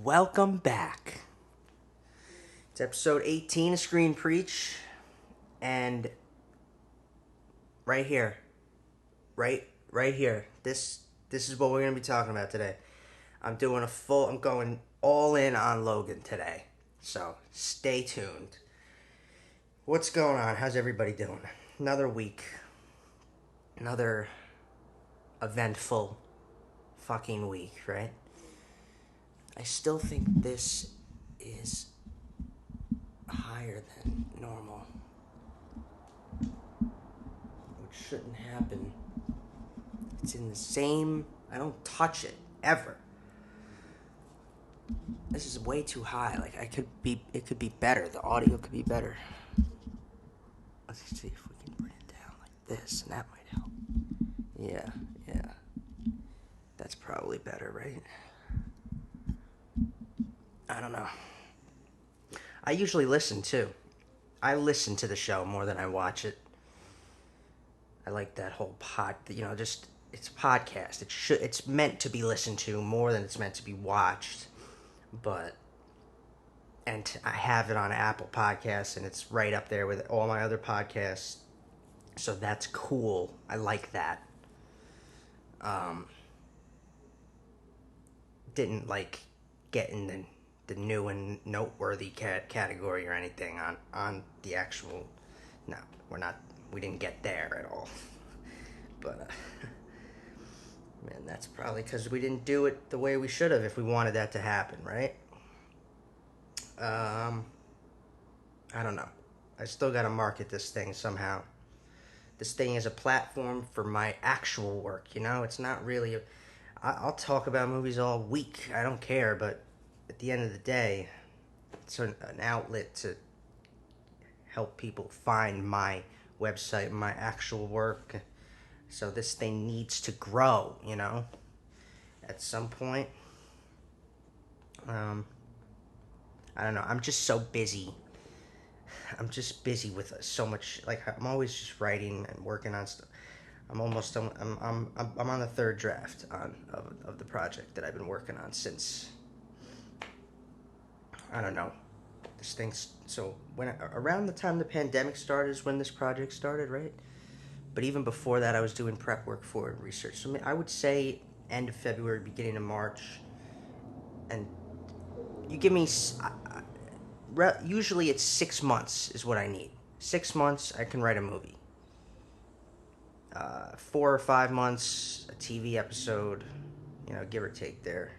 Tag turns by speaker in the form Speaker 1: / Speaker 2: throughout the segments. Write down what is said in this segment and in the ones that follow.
Speaker 1: Welcome back. It's episode 18 of Screen Preach, and right here, right here. This is what we're gonna be talking about today. I'm going all in on Logan today, so stay tuned. What's going on? How's everybody doing? Another week, another eventful fucking week, right? I still think this is higher than normal, which shouldn't happen. It's in the same, I don't touch it ever. This is way too high. Like it could be better. The audio could be better. Let's see if we can bring it down like this, and that might help. Yeah. That's probably better, right? I don't know. I usually listen too. I listen to the show more than I watch it. I like that whole just it's a podcast. It's meant to be listened to more than it's meant to be watched. And I have it on Apple Podcasts, and it's right up there with all my other podcasts. So that's cool. I like that. Didn't like get in the new and noteworthy category or anything on the actual. No, we didn't get there at all. But man, that's probably because we didn't do it the way we should have if we wanted that to happen, right? I don't know. I still gotta market this thing somehow. This thing is a platform for my actual work, It's not really I'll talk about movies all week. I don't care, but at the end of the day, it's an outlet to help people find my website, my actual work. So this thing needs to grow, at some point. I don't know. I'm just so busy. I'm just busy with so much. Like, I'm always just writing and working on stuff. I'm on the third draft of the project that I've been working on since, I don't know, this thing's, so around the time the pandemic started is when this project started, right? But even before that, I was doing prep work for it, research. So I would say end of February, beginning of March, and you give me, usually it's 6 months is what I need. 6 months, I can write a movie. 4 or 5 months, a TV episode, give or take there.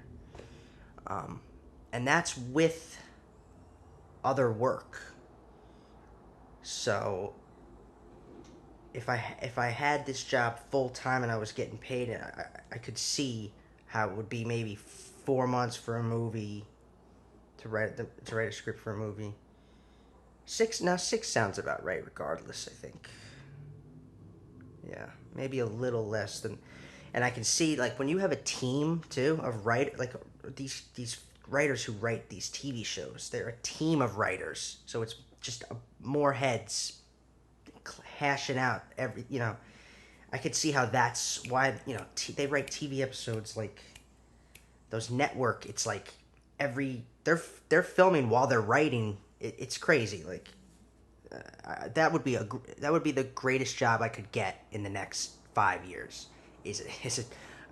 Speaker 1: And that's with other work. So if I had this job full time and I was getting paid, I could see how it would be maybe 4 months for a movie, to write a script for a movie. 6 sounds about right regardless, I think. Yeah, maybe a little less than, and I can see, like, when you have a team too of these writers who write these TV shows, they're a team of writers, so it's just more heads hashing out I could see how that's why they write TV episodes like those network. It's like they're filming while they're writing. It's crazy. Like. That would be the greatest job I could get in the next 5 years. Is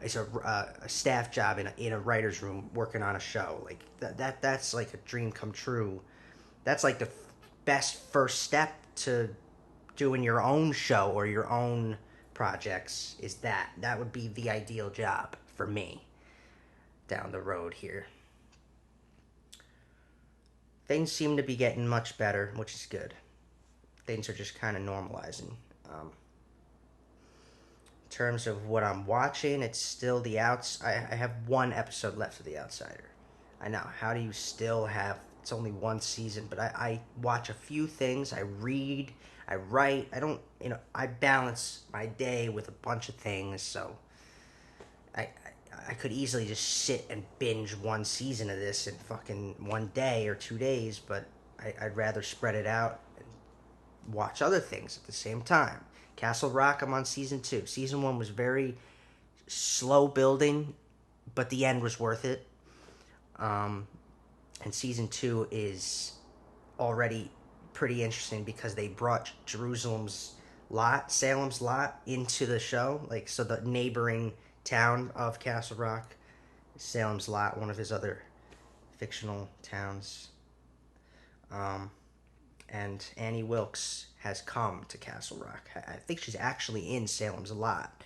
Speaker 1: a staff job in a writer's room working on a show. Like that's like a dream come true. That's like the best first step to doing your own show or your own projects. That would be the ideal job for me down the road here. Things seem to be getting much better, which is good. Things are just kind of normalizing. In terms of what I'm watching, it's still I have one episode left of The Outsider. I know, how do you still have, it's only one season, but I watch a few things, I read, I write, I balance my day with a bunch of things, so I could easily just sit and binge one season of this in fucking 1 day or 2 days, but I'd rather spread it out watch other things at the same time. Castle Rock, I'm on season 2. Season 1 was very slow building, but the end was worth it. And season 2 is already pretty interesting because they brought Salem's Lot, into the show. Like, so the neighboring town of Castle Rock, Salem's Lot, one of his other fictional towns. Um, and Annie Wilkes has come to Castle Rock. I think she's actually in Salem's Lot,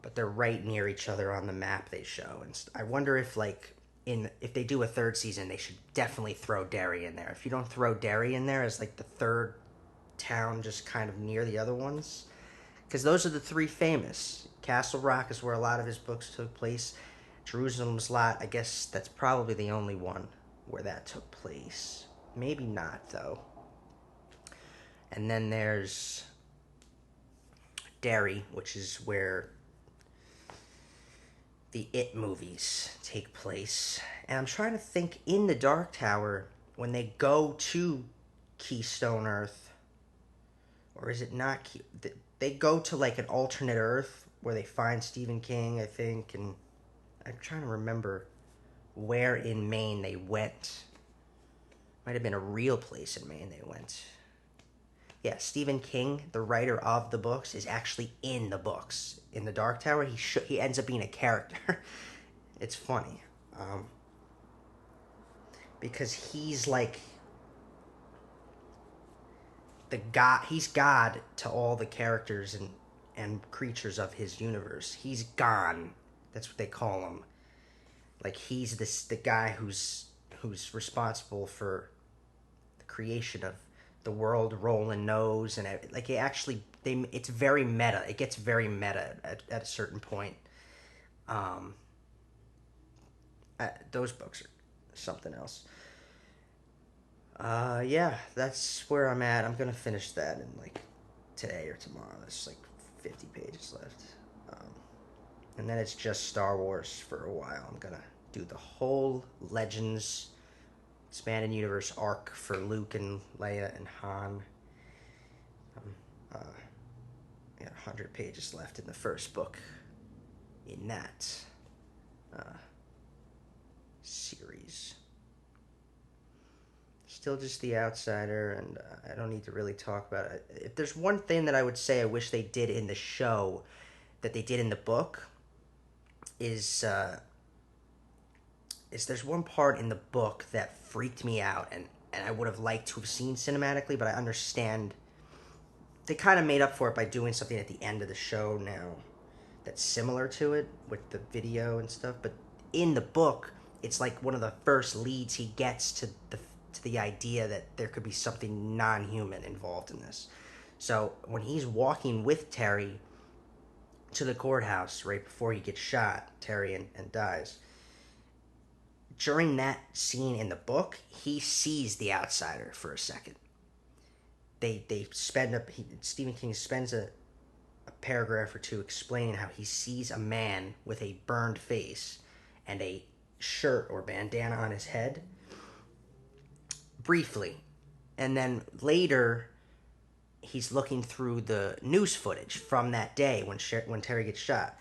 Speaker 1: but they're right near each other on the map they show. And I wonder if, like, if they do a third season, they should definitely throw Derry in there. If you don't throw Derry in there as like the third town, just kind of near the other ones, because those are the three famous. Castle Rock is where a lot of his books took place. Jerusalem's Lot, I guess that's probably the only one where that took place. Maybe not, though. And then there's Derry, which is where the It movies take place. And I'm trying to think, in the Dark Tower, when they go to Keystone Earth, or is it not? They go to like an alternate Earth where they find Stephen King, I think, and I'm trying to remember where in Maine they went. Might have been a real place in Maine they went. Yeah, Stephen King, the writer of the books, is actually in the books. In the Dark Tower, he ends up being a character. It's funny. Because he's like the god. He's God to all the characters and creatures of his universe. He's gone. That's what they call him. Like, he's the guy who's responsible for the creation of the world. Roland knows, and like, it's very meta. It gets very meta at a certain point. Those books are something else. Yeah, that's where I'm at. I'm gonna finish that in like today or tomorrow. There's like 50 pages left. And then it's just Star Wars for a while. I'm gonna do the whole Legends expanded universe arc for Luke and Leia and Han. I got 100 pages left in the first book in that series. Still just the outsider, and I don't need to really talk about it. If there's one thing that I would say I wish they did in the show that they did in the book, is there's one part in the book that freaked me out, and I would have liked to have seen cinematically, but I understand they kind of made up for it by doing something at the end of the show now that's similar to it with the video and stuff. But in the book, it's like one of the first leads he gets to the idea that there could be something non-human involved in this. So when he's walking with Terry to the courthouse right before he gets shot, Terry, and dies, during that scene in the book, he sees the outsider for a second. Stephen King spends a paragraph or two explaining how he sees a man with a burned face and a shirt or bandana on his head briefly, and then later he's looking through the news footage from that day when Terry gets shot,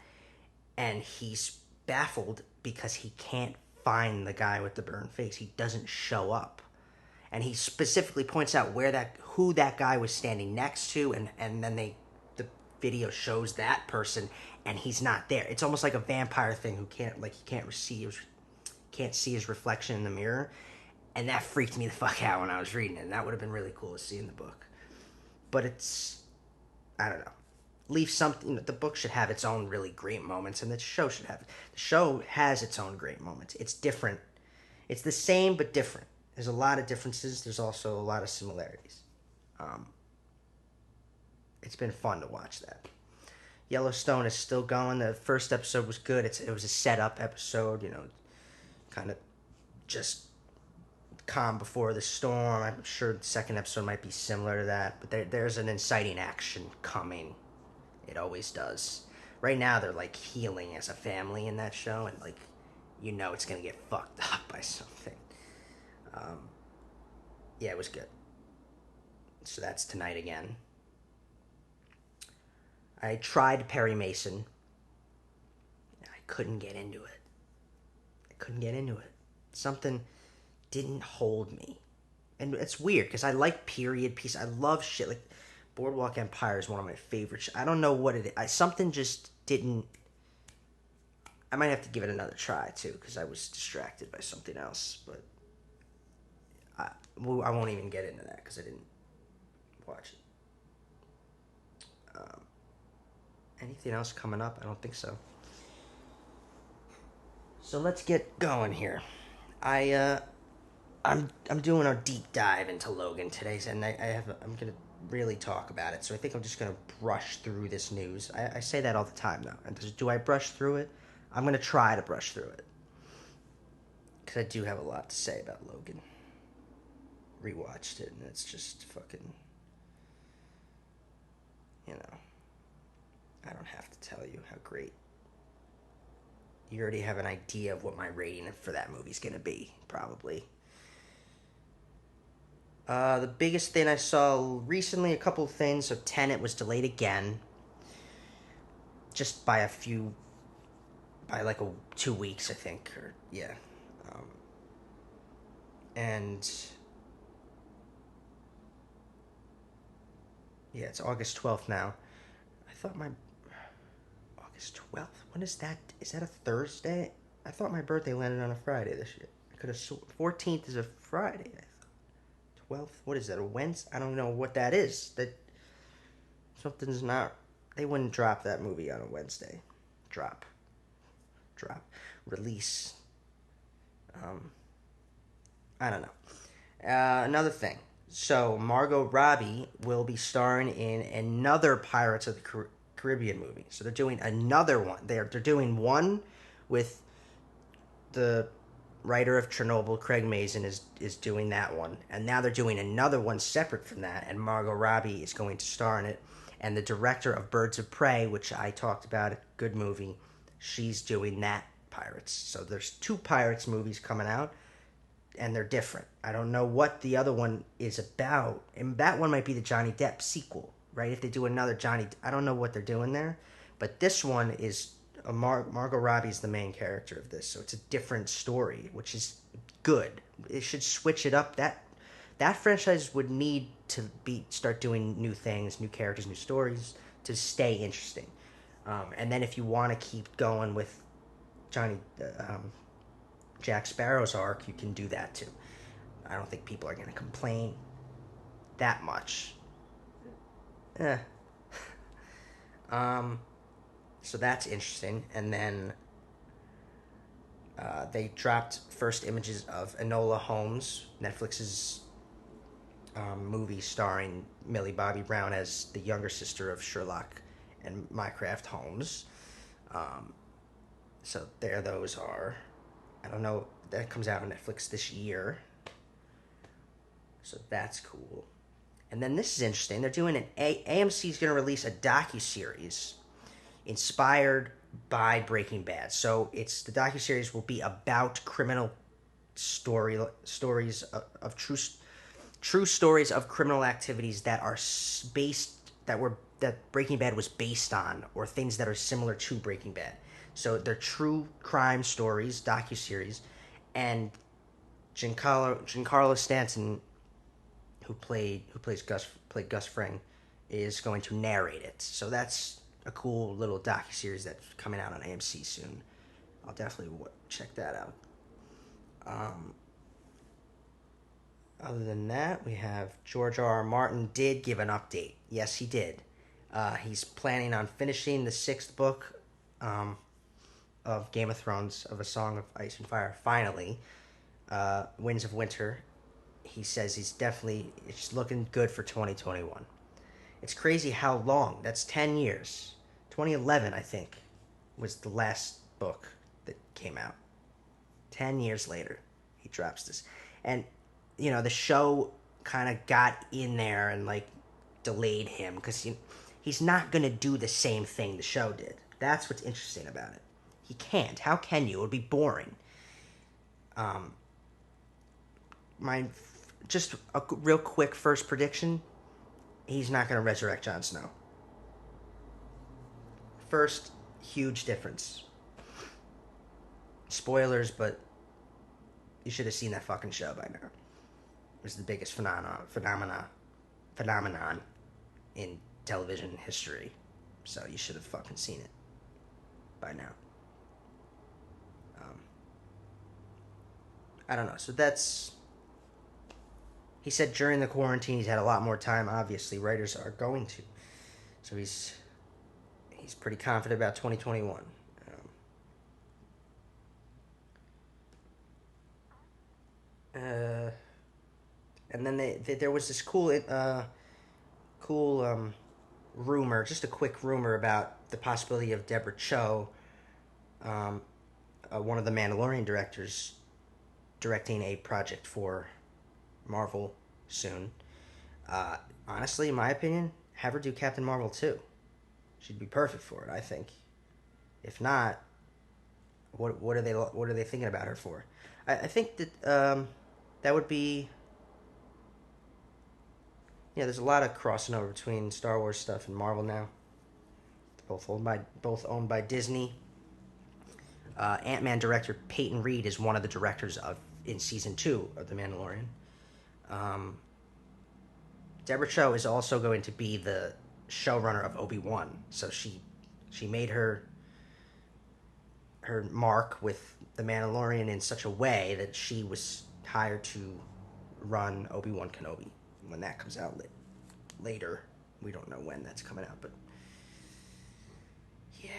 Speaker 1: and he's baffled because he can't find the guy with the burned face. He doesn't show up, and he specifically points out who that guy was standing next to, and then the video shows that person, and he's not there. It's almost like a vampire thing who can't see his reflection in the mirror. And that freaked me the fuck out when I was reading it. And that would have been really cool to see in the book. But I don't know. Leave something. The book should have its own really great moments, and the show should have. The show has its own great moments. It's different. It's the same but different. There's a lot of differences. There's also a lot of similarities. It's been fun to watch that. Yellowstone is still going. The first episode was good. It was a setup episode. Kind of just calm before the storm. I'm sure the second episode might be similar to that, but there's an inciting action coming. It always does. Right now they're like healing as a family in that show, and like, it's gonna get fucked up by something. Yeah, it was good. So that's tonight again. I tried Perry Mason. I couldn't get into it. Something didn't hold me. And it's weird because I like period piece. I love shit like Boardwalk Empire is one of my favorite. I don't know what it is. Something just didn't. I might have to give it another try too because I was distracted by something else. But I won't even get into that because I didn't watch it. Anything else coming up? I don't think so. So let's get going here. I'm doing a deep dive into Logan today, and I'm gonna really talk about it. So I think I'm just gonna brush through this news. I say that all the time though. And do I brush through it? I'm gonna try to brush through it because I do have a lot to say about Logan. Rewatched it, and it's just fucking. You know, I don't have to tell you how great. You already have an idea of what my rating for that movie's gonna be, probably. The biggest thing I saw recently, a couple of things. So Tenet was delayed again, just by like 2 weeks, I think, or yeah. And yeah, it's August 12th now. I thought my August 12th. When is that? Is that a Thursday? I thought my birthday landed on a Friday this year. I could have 14th is a Friday. 12th. What is that? A Wednesday? I don't know what that is. That something's not. They wouldn't drop that movie on a Wednesday. Drop. Release. I don't know. Another thing. So Margot Robbie will be starring in another Pirates of the Caribbean movie. So they're doing another one. They're doing one with the writer of Chernobyl, Craig Mazin, is doing that one, and now they're doing another one separate from that, and Margot Robbie is going to star in it, and the director of Birds of Prey, which I talked about, a good movie, she's doing that Pirates. So there's 2 Pirates movies coming out, and they're different. I don't know what the other one is about, and that one might be the Johnny Depp sequel, right? If they do another I don't know what they're doing there, but this one is Margot Robbie's the main character of this, so it's a different story, which is good. It should switch it up. That franchise would need to start doing new things, new characters, new stories to stay interesting. And then if you want to keep going with Jack Sparrow's arc, you can do that too. I don't think people are going to complain that much. Eh. So that's interesting. And then they dropped first images of Enola Holmes, Netflix's movie starring Millie Bobby Brown as the younger sister of Sherlock and Mycroft Holmes. So there those are. I don't know. That comes out on Netflix this year. So that's cool. And then this is interesting. They're doing AMC's going to release a docuseries inspired by Breaking Bad. So it's the docuseries will be about criminal stories of true stories of criminal activities that are that Breaking Bad was based on, or things that are similar to Breaking Bad. So they're true crime stories, docuseries, and Giancarlo Stanton, who played Gus Fring, is going to narrate it. So that's a cool little docuseries that's coming out on AMC soon. I'll definitely check that out. Other than that, we have George R. Martin did give an update. Yes, he did. He's planning on finishing the 6th book of Game of Thrones, of A Song of Ice and Fire, finally. Winds of Winter. He says it's looking good for 2021. It's crazy how long. That's 10 years. 2011, I think, was the last book that came out. 10 years later, he drops this. And, the show kind of got in there and, delayed him because he's not going to do the same thing the show did. That's what's interesting about it. He can't. How can you? It would be boring. Just a real quick first prediction. He's not going to resurrect Jon Snow. First, huge difference. Spoilers, but You should have seen that fucking show by now. It was the biggest phenomenon in television history. So you should have fucking seen it by now. Um, I don't know. So that's. He said during the quarantine he's had a lot more time. Obviously, writers are going to. So he's pretty confident about 2021. Uh, and then there was this cool rumor, just a quick rumor about the possibility of Deborah Cho, um, one of the Mandalorian directors, directing a project for Marvel soon. Honestly, in my opinion, have her do Captain Marvel too. She'd be perfect for it, I think. If not, what are they thinking about her for? I think that that would be. Yeah, there's a lot of crossing over between Star Wars stuff and Marvel now. Both owned by Disney. Ant-Man director Peyton Reed is one of the directors of in season 2 of The Mandalorian. Um, Deborah Cho is also going to be the showrunner of Obi-Wan, so she made her mark with The Mandalorian in such a way that she was hired to run Obi-Wan Kenobi when that comes out later. We don't know when that's coming out, but yeah,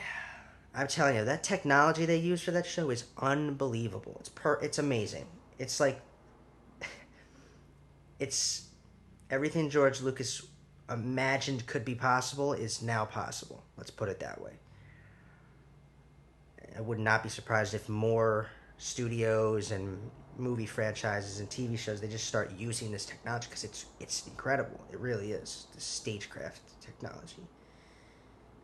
Speaker 1: I'm telling you, that technology they use for that show is unbelievable. It's amazing. It's like it's everything George Lucas imagined could be possible is now possible. Let's put it that way. I would not be surprised if more studios and movie franchises and TV shows they just start using this technology because it's incredible. It really is. The stagecraft technology.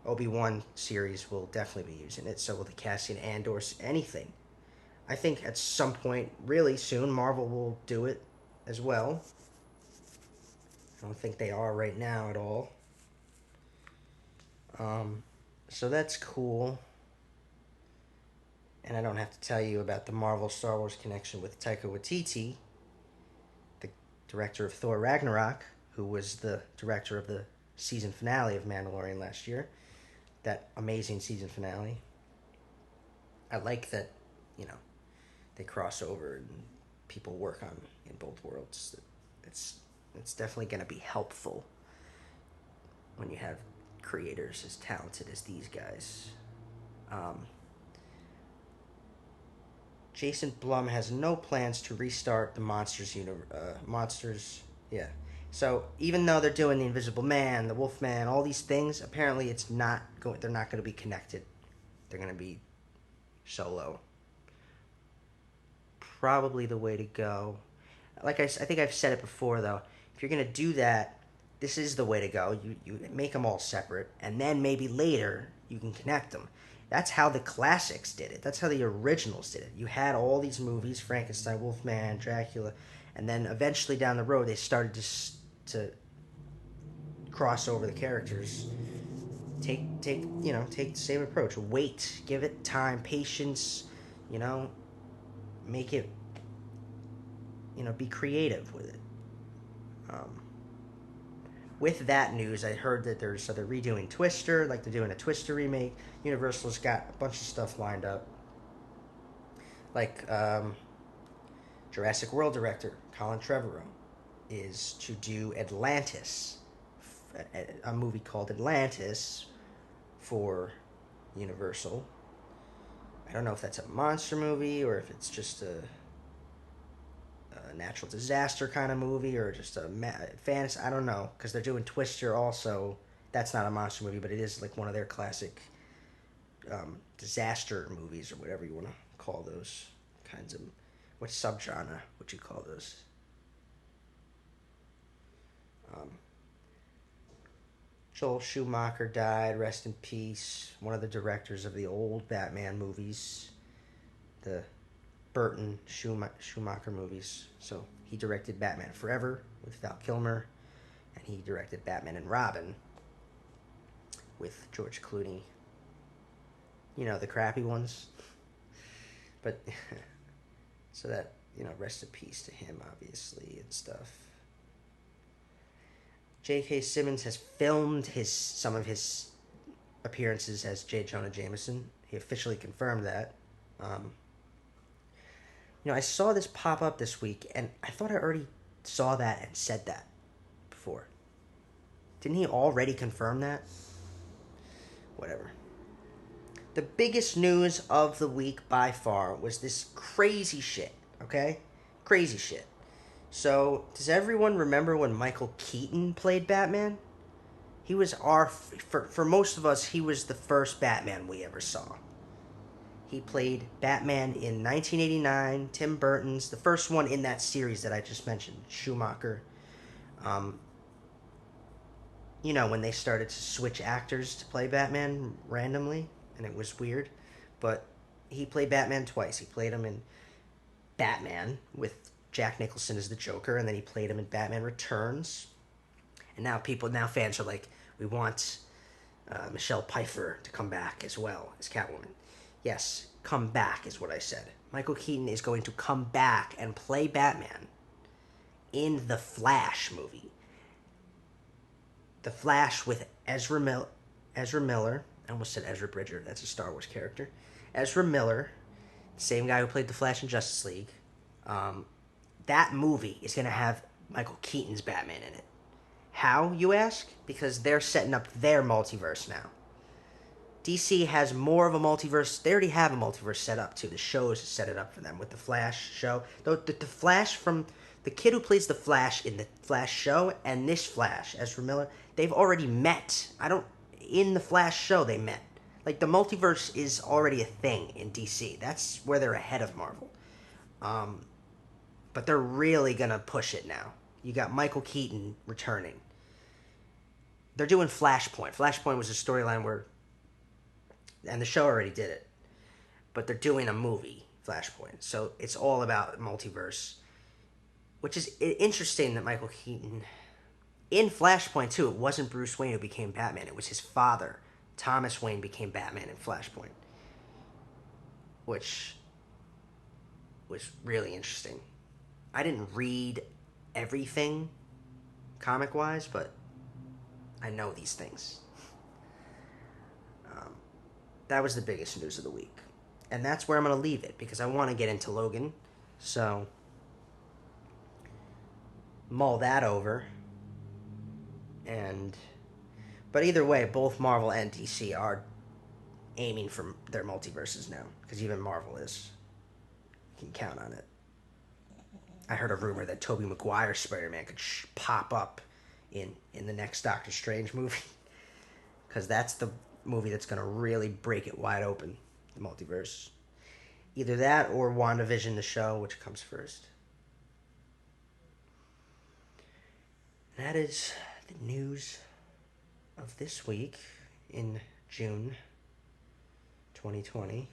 Speaker 1: Obi-Wan series will definitely be using it. So will the Cassian Andor, anything. I think at some point, really soon, Marvel will do it as well. I don't think they are right now at all. So that's cool. And I don't have to tell you about the Marvel Star Wars connection with Taika Waititi, the director of Thor Ragnarok, who was the director of the season finale of Mandalorian last year. That amazing season finale. I like that, they cross over and people work on in both worlds. It's definitely going to be helpful when you have creators as talented as these guys. Jason Blum has no plans to restart the Monsters. Yeah. So even though they're doing the Invisible Man, the Wolfman, all these things, apparently it's not going. They're not going to be connected. They're going to be solo. Probably the way to go. Like I think I've said it before though. If you're going to do that, this is the way to go. You make them all separate, and then maybe later you can connect them. That's how the classics did it. That's how the originals did it. You had all these movies, Frankenstein, Wolfman, Dracula, and then eventually down the road they started to cross over the characters. Take the same approach. Wait, give it time, patience. Make it. Be creative with it. With that news, I heard that they're redoing Twister, like they're doing a Twister remake. Universal's got a bunch of stuff lined up, like Jurassic World director Colin Trevorrow is to do Atlantis, a movie called Atlantis for Universal. I don't know if that's a monster movie or if it's just a natural disaster kind of movie or just a fantasy. I don't know, because they're doing Twister also. That's not a monster movie, but it is like one of their classic disaster movies or whatever you want to call those kinds of. What subgenre would you call those? Joel Schumacher died, rest in peace. One of the directors of the old Batman movies, the Burton Schumacher movies. So he directed Batman Forever with Val Kilmer, and he directed Batman and Robin with George Clooney. The crappy ones. But so that rest in peace to him, obviously, and stuff. J.K. Simmons has filmed some of his appearances as J. Jonah Jameson. He officially confirmed that. I saw this pop up this week, and I thought I already saw that and said that before. Didn't he already confirm that? Whatever. The biggest news of the week by far was this crazy shit, okay? Crazy shit. So, does everyone remember when Michael Keaton played Batman? He was for most of us, he was the first Batman we ever saw. He played Batman in 1989, Tim Burton's, the first one in that series that I just mentioned, Schumacher. When they started to switch actors to play Batman randomly, and it was weird. But he played Batman twice. He played him in Batman with Jack Nicholson as the Joker, and then he played him in Batman Returns. And now fans are like, we want Michelle Pfeiffer to come back as well as Catwoman. Yes, come back is what I said. Michael Keaton is going to come back and play Batman in the Flash movie. The Flash with Ezra Miller. I almost said Ezra Bridger. That's a Star Wars character. Ezra Miller, same guy who played the Flash in Justice League. That movie is going to have Michael Keaton's Batman in it. How, you ask? Because they're setting up their multiverse now. DC has more of a multiverse. They already have a multiverse set up, too. The shows set it up for them with the Flash show. The Flash from... The kid who plays the Flash in the Flash show and this Flash, Ezra Miller, they've already met. In the Flash show, they met. Like, the multiverse is already a thing in DC. That's where they're ahead of Marvel. But they're really going to push it now. You got Michael Keaton returning. They're doing Flashpoint. Flashpoint was a storyline where... And the show already did it. But they're doing a movie, Flashpoint. So it's all about multiverse. Which is interesting that Michael Keaton... In Flashpoint, too, it wasn't Bruce Wayne who became Batman. It was his father. Thomas Wayne became Batman in Flashpoint. Which was really interesting. I didn't read everything comic-wise, but I know these things. That was the biggest news of the week. And that's where I'm going to leave it, because I want to get into Logan. So, mull that over. But either way, both Marvel and DC are aiming for their multiverses now, because even Marvel is. You can count on it. I heard a rumor that Tobey Maguire's Spider-Man could pop up in the next Doctor Strange movie, because that's the movie that's going to really break it wide open, the multiverse. Either that or WandaVision, the show, which comes first. That is the news of this week in June 2020.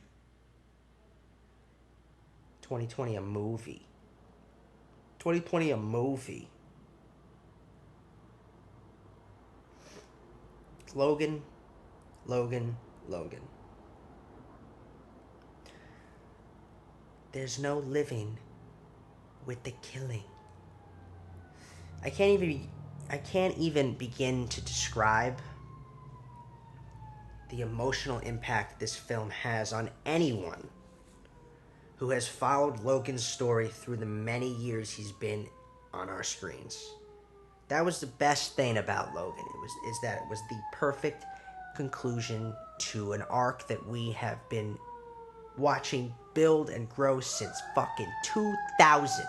Speaker 1: 2020, a movie. 2020, a movie. Logan. There's no living with the killing. I can't even begin to describe the emotional impact this film has on anyone who has followed Logan's story through the many years he's been on our screens. That was the best thing about Logan. Is that it was the perfect conclusion to an arc that we have been watching build and grow since fucking 2000.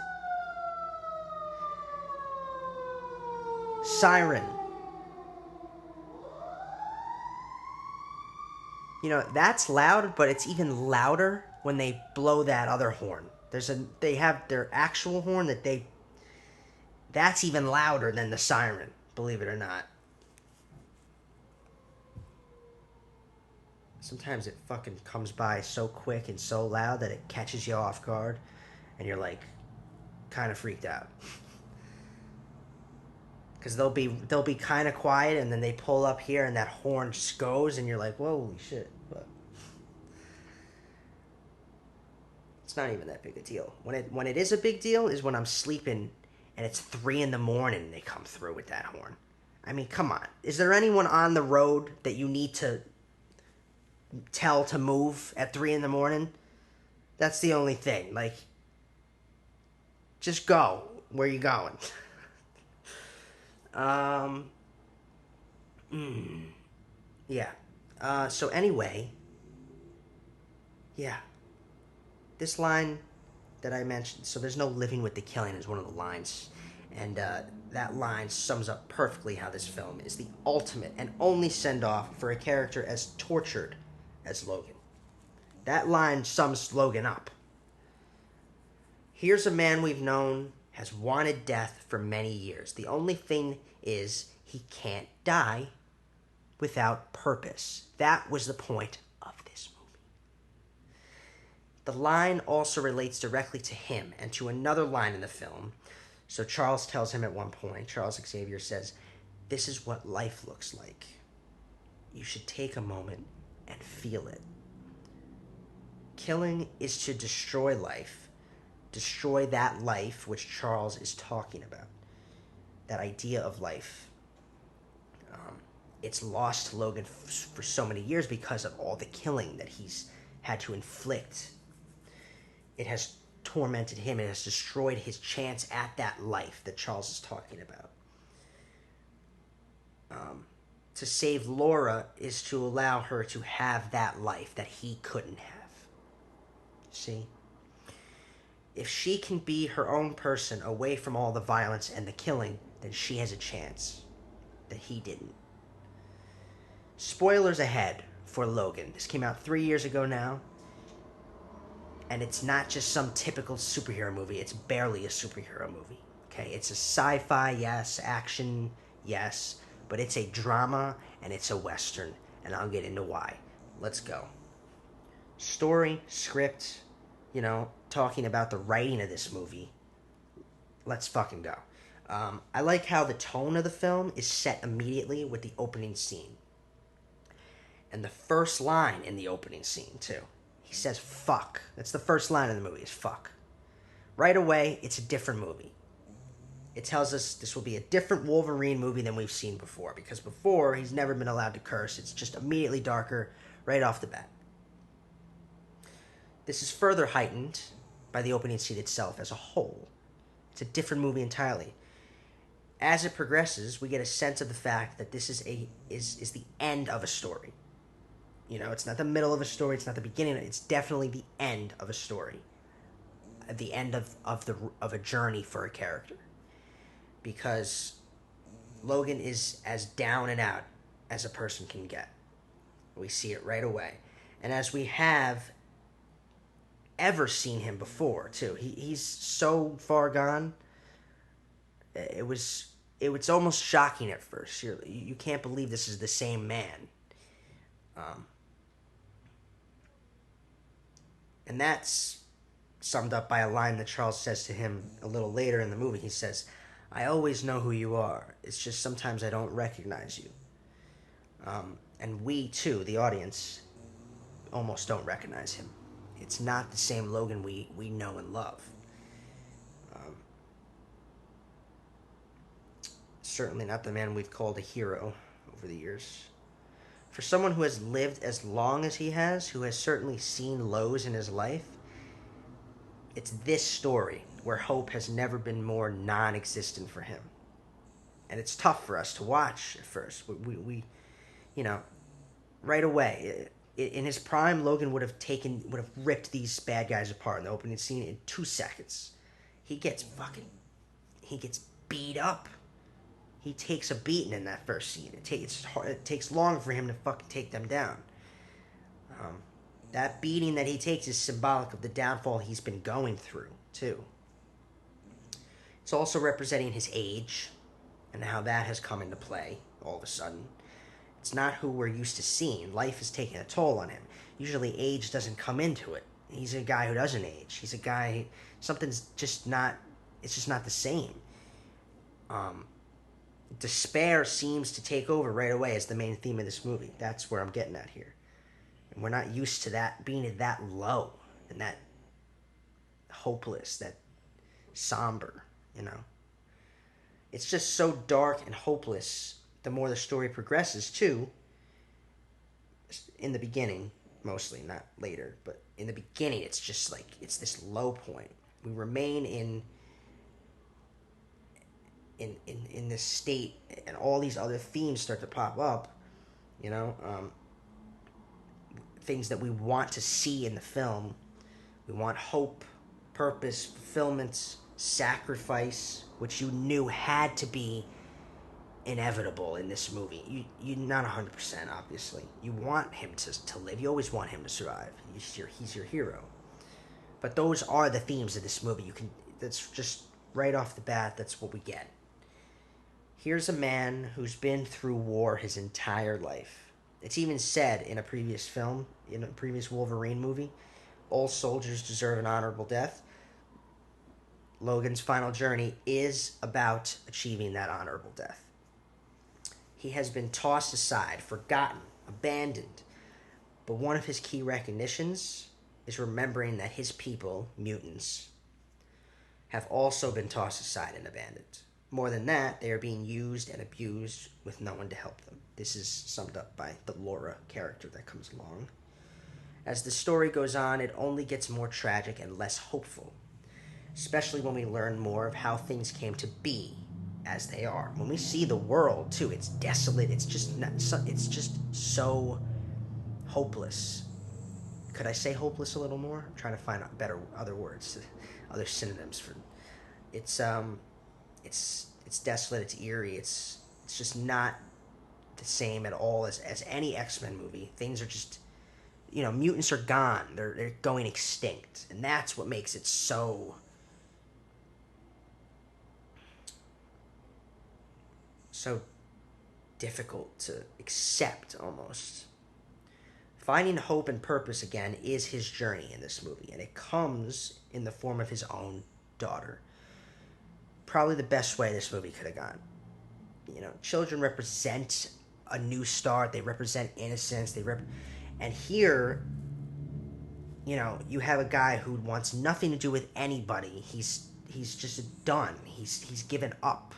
Speaker 1: Siren. That's loud, but it's even louder when they blow that other horn. They have their actual horn that's even louder than the siren, believe it or not. Sometimes it fucking comes by so quick and so loud that it catches you off guard, and you're like, kind of freaked out. Because they'll be kind of quiet, and then they pull up here, and that horn just goes, and you're like, holy shit. But It's not even that big a deal. When it is a big deal is when I'm sleeping and it's 3 in the morning and they come through with that horn. I mean, come on. Is there anyone on the road that you need to tell to move at 3 in the morning? That's the only thing. Like, just go. Where you going? um, yeah. So anyway, yeah. This line that I mentioned, so there's no living with the killing, is one of the lines. And that line sums up perfectly how this film is the ultimate and only send-off for a character as tortured as Logan. That line sums Logan up. Here's a man we've known has wanted death for many years. The only thing is he can't die without purpose. That was the point of this movie. The line also relates directly to him and to another line in the film. So Charles tells him at one point, Charles Xavier says, "This is what life looks like. You should take a moment and feel it." Killing is to destroy life. Destroy that life which Charles is talking about. That idea of life. It's lost to Logan for so many years because of all the killing that he's had to inflict. It has tormented him. It has destroyed his chance at that life that Charles is talking about. To save Laura is to allow her to have that life that he couldn't have. See? If she can be her own person away from all the violence and the killing, then she has a chance that he didn't. Spoilers ahead for Logan. This came out 3 years ago now. And it's not just some typical superhero movie. It's barely a superhero movie. Okay? It's a sci-fi, yes. Action, yes. But it's a drama and it's a Western. And I'll get into why. Let's go. Story, script, talking about the writing of this movie. Let's fucking go. I like how the tone of the film is set immediately with the opening scene. And the first line in the opening scene, too. He says, fuck. That's the first line of the movie, is fuck. Right away, it's a different movie. It tells us this will be a different Wolverine movie than we've seen before. Because before, he's never been allowed to curse. It's just immediately darker right off the bat. This is further heightened by the opening scene itself as a whole. It's a different movie entirely. As it progresses, we get a sense of the fact that this is the end of a story. It's not the middle of a story. It's not the beginning. It's definitely the end of a story. The end of a journey for a character. Because Logan is as down and out as a person can get. We see it right away. And as we have ever seen him before, too. He's so far gone. It was almost shocking at first. You can't believe this is the same man. And that's summed up by a line that Charles says to him a little later in the movie. He says, "I always know who you are. It's just sometimes I don't recognize you." And we, too, the audience, almost don't recognize him. It's not the same Logan we know and love. Certainly not the man we've called a hero over the years. For someone who has lived as long as he has, who has certainly seen lows in his life, it's this story where hope has never been more non-existent for him. And it's tough for us to watch at first. We right away, in his prime, Logan would have ripped these bad guys apart in the opening scene in 2 seconds. He gets beat up. He takes a beating in that first scene. It takes long for him to fucking take them down. That beating that he takes is symbolic of the downfall he's been going through, too. It's also representing his age and how that has come into play all of a sudden. It's not who we're used to seeing. Life is taking a toll on him. Usually age doesn't come into it. He's a guy who doesn't age. He's a guy, it's just not the same. Despair seems to take over right away as the main theme of this movie. That's where I'm getting at here. And we're not used to that being that low and that hopeless, that somber, you know. It's just so dark and hopeless the more the story progresses, too. In the beginning, mostly, not later, but in the beginning, it's just like, it's this low point. We remain in this state, and all these other themes start to pop up, you know, things that we want to see in the film. We want hope, purpose, fulfillment, sacrifice, which you knew had to be inevitable in this movie. You're not 100%, obviously. You want him to live. You always want him to survive. He's your hero. But those are the themes of this movie. That's just right off the bat, that's what we get. Here's a man who's been through war his entire life. It's even said in a previous film, in a previous Wolverine movie, all soldiers deserve an honorable death. Logan's final journey is about achieving that honorable death. He has been tossed aside, forgotten, abandoned. But one of his key recognitions is remembering that his people, mutants, have also been tossed aside and abandoned. More than that, they are being used and abused with no one to help them. This is summed up by the Laura character that comes along. As the story goes on, it only gets more tragic and less hopeful, especially when we learn more of how things came to be as they are. When we see the world, too, it's desolate. It's just so hopeless. Could I say hopeless a little more? I'm trying to find other words, other synonyms for it's desolate, it's eerie, it's just not the same at all as any X-Men movie. Things are just, mutants are gone. They're going extinct. And that's what makes it so difficult to accept, almost. Finding hope and purpose again is his journey in this movie, and it comes in the form of his own daughter. Probably the best way this movie could have gone. Children represent a new start. They represent innocence. And here, you have a guy who wants nothing to do with anybody. He's just done. He's given up.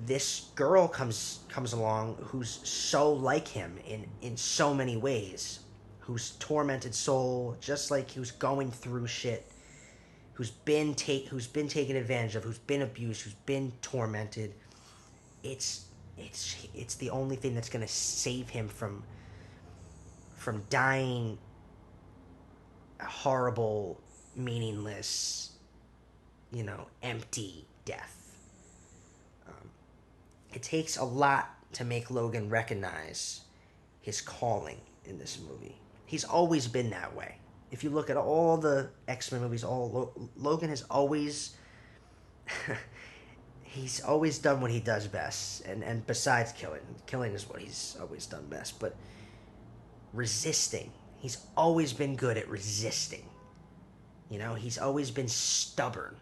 Speaker 1: This girl comes along who's so like him in so many ways, whose tormented soul, just like who's going through shit, who's been taken advantage of, who's been abused, who's been tormented. It's the only thing that's gonna save him from dying a horrible, meaningless, empty death. It takes a lot to make Logan recognize his calling in this movie. He's always been that way. If you look at all the X-Men movies, Logan has always he's always done what he does best, and besides killing is what he's always done best. But resisting, he's always been good at resisting. He's always been stubborn.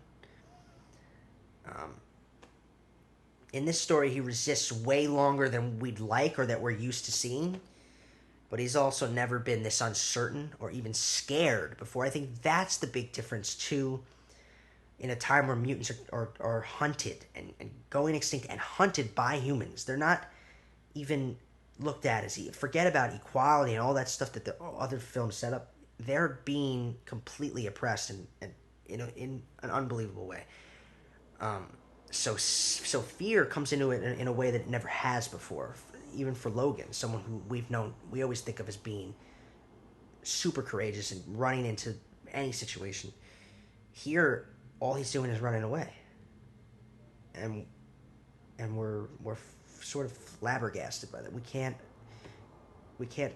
Speaker 1: In this story, he resists way longer than we'd like or that we're used to seeing. But he's also never been this uncertain or even scared before. I think that's the big difference, too, in a time where mutants are hunted and going extinct and hunted by humans. They're not even looked at as... Forget about equality and all that stuff that the other films set up. They're being completely oppressed and in an unbelievable way. So fear comes into it in a way that it never has before. Even for Logan, someone who we always think of as being super courageous and running into any situation. Here, all he's doing is running away, and we're sort of flabbergasted by that. We can't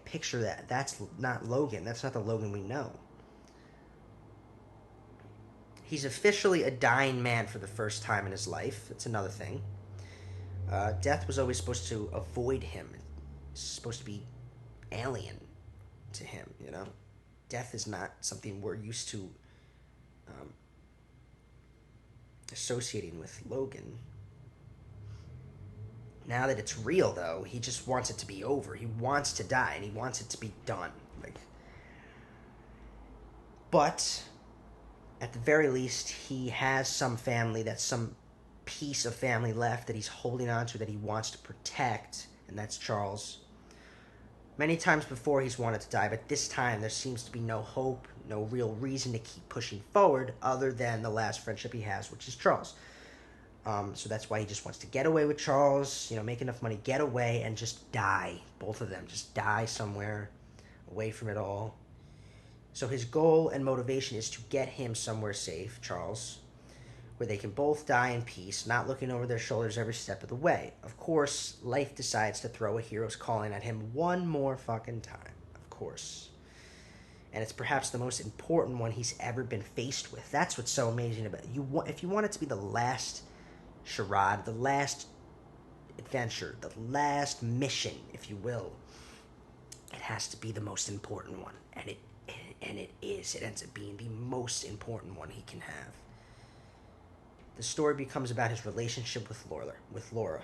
Speaker 1: picture that. That's not Logan. That's not the Logan we know. He's officially a dying man for the first time in his life. That's another thing. Death was always supposed to avoid him. It's supposed to be alien to him, Death is not something we're used to associating with Logan. Now that it's real, though, he just wants it to be over. He wants to die, and he wants it to be done. But at the very least, he has some family, that's some piece of family left that he's holding on to, that he wants to protect, and that's Charles. Many times before he's wanted to die, but this time there seems to be no hope, no real reason to keep pushing forward other than the last friendship he has, which is Charles. So that's why he just wants to get away with Charles, make enough money, get away, and just die. Both of them just die somewhere away from it all. So his goal and motivation is to get him somewhere safe, Charles, where they can both die in peace, not looking over their shoulders every step of the way. Of course, life decides to throw a hero's calling at him one more fucking time. Of course. And it's perhaps the most important one he's ever been faced with. That's what's so amazing about it. If you want it to be the last charade, the last adventure, the last mission, if you will, it has to be the most important one. And it is. It ends up being the most important one he can have. The story becomes about his relationship with Laura.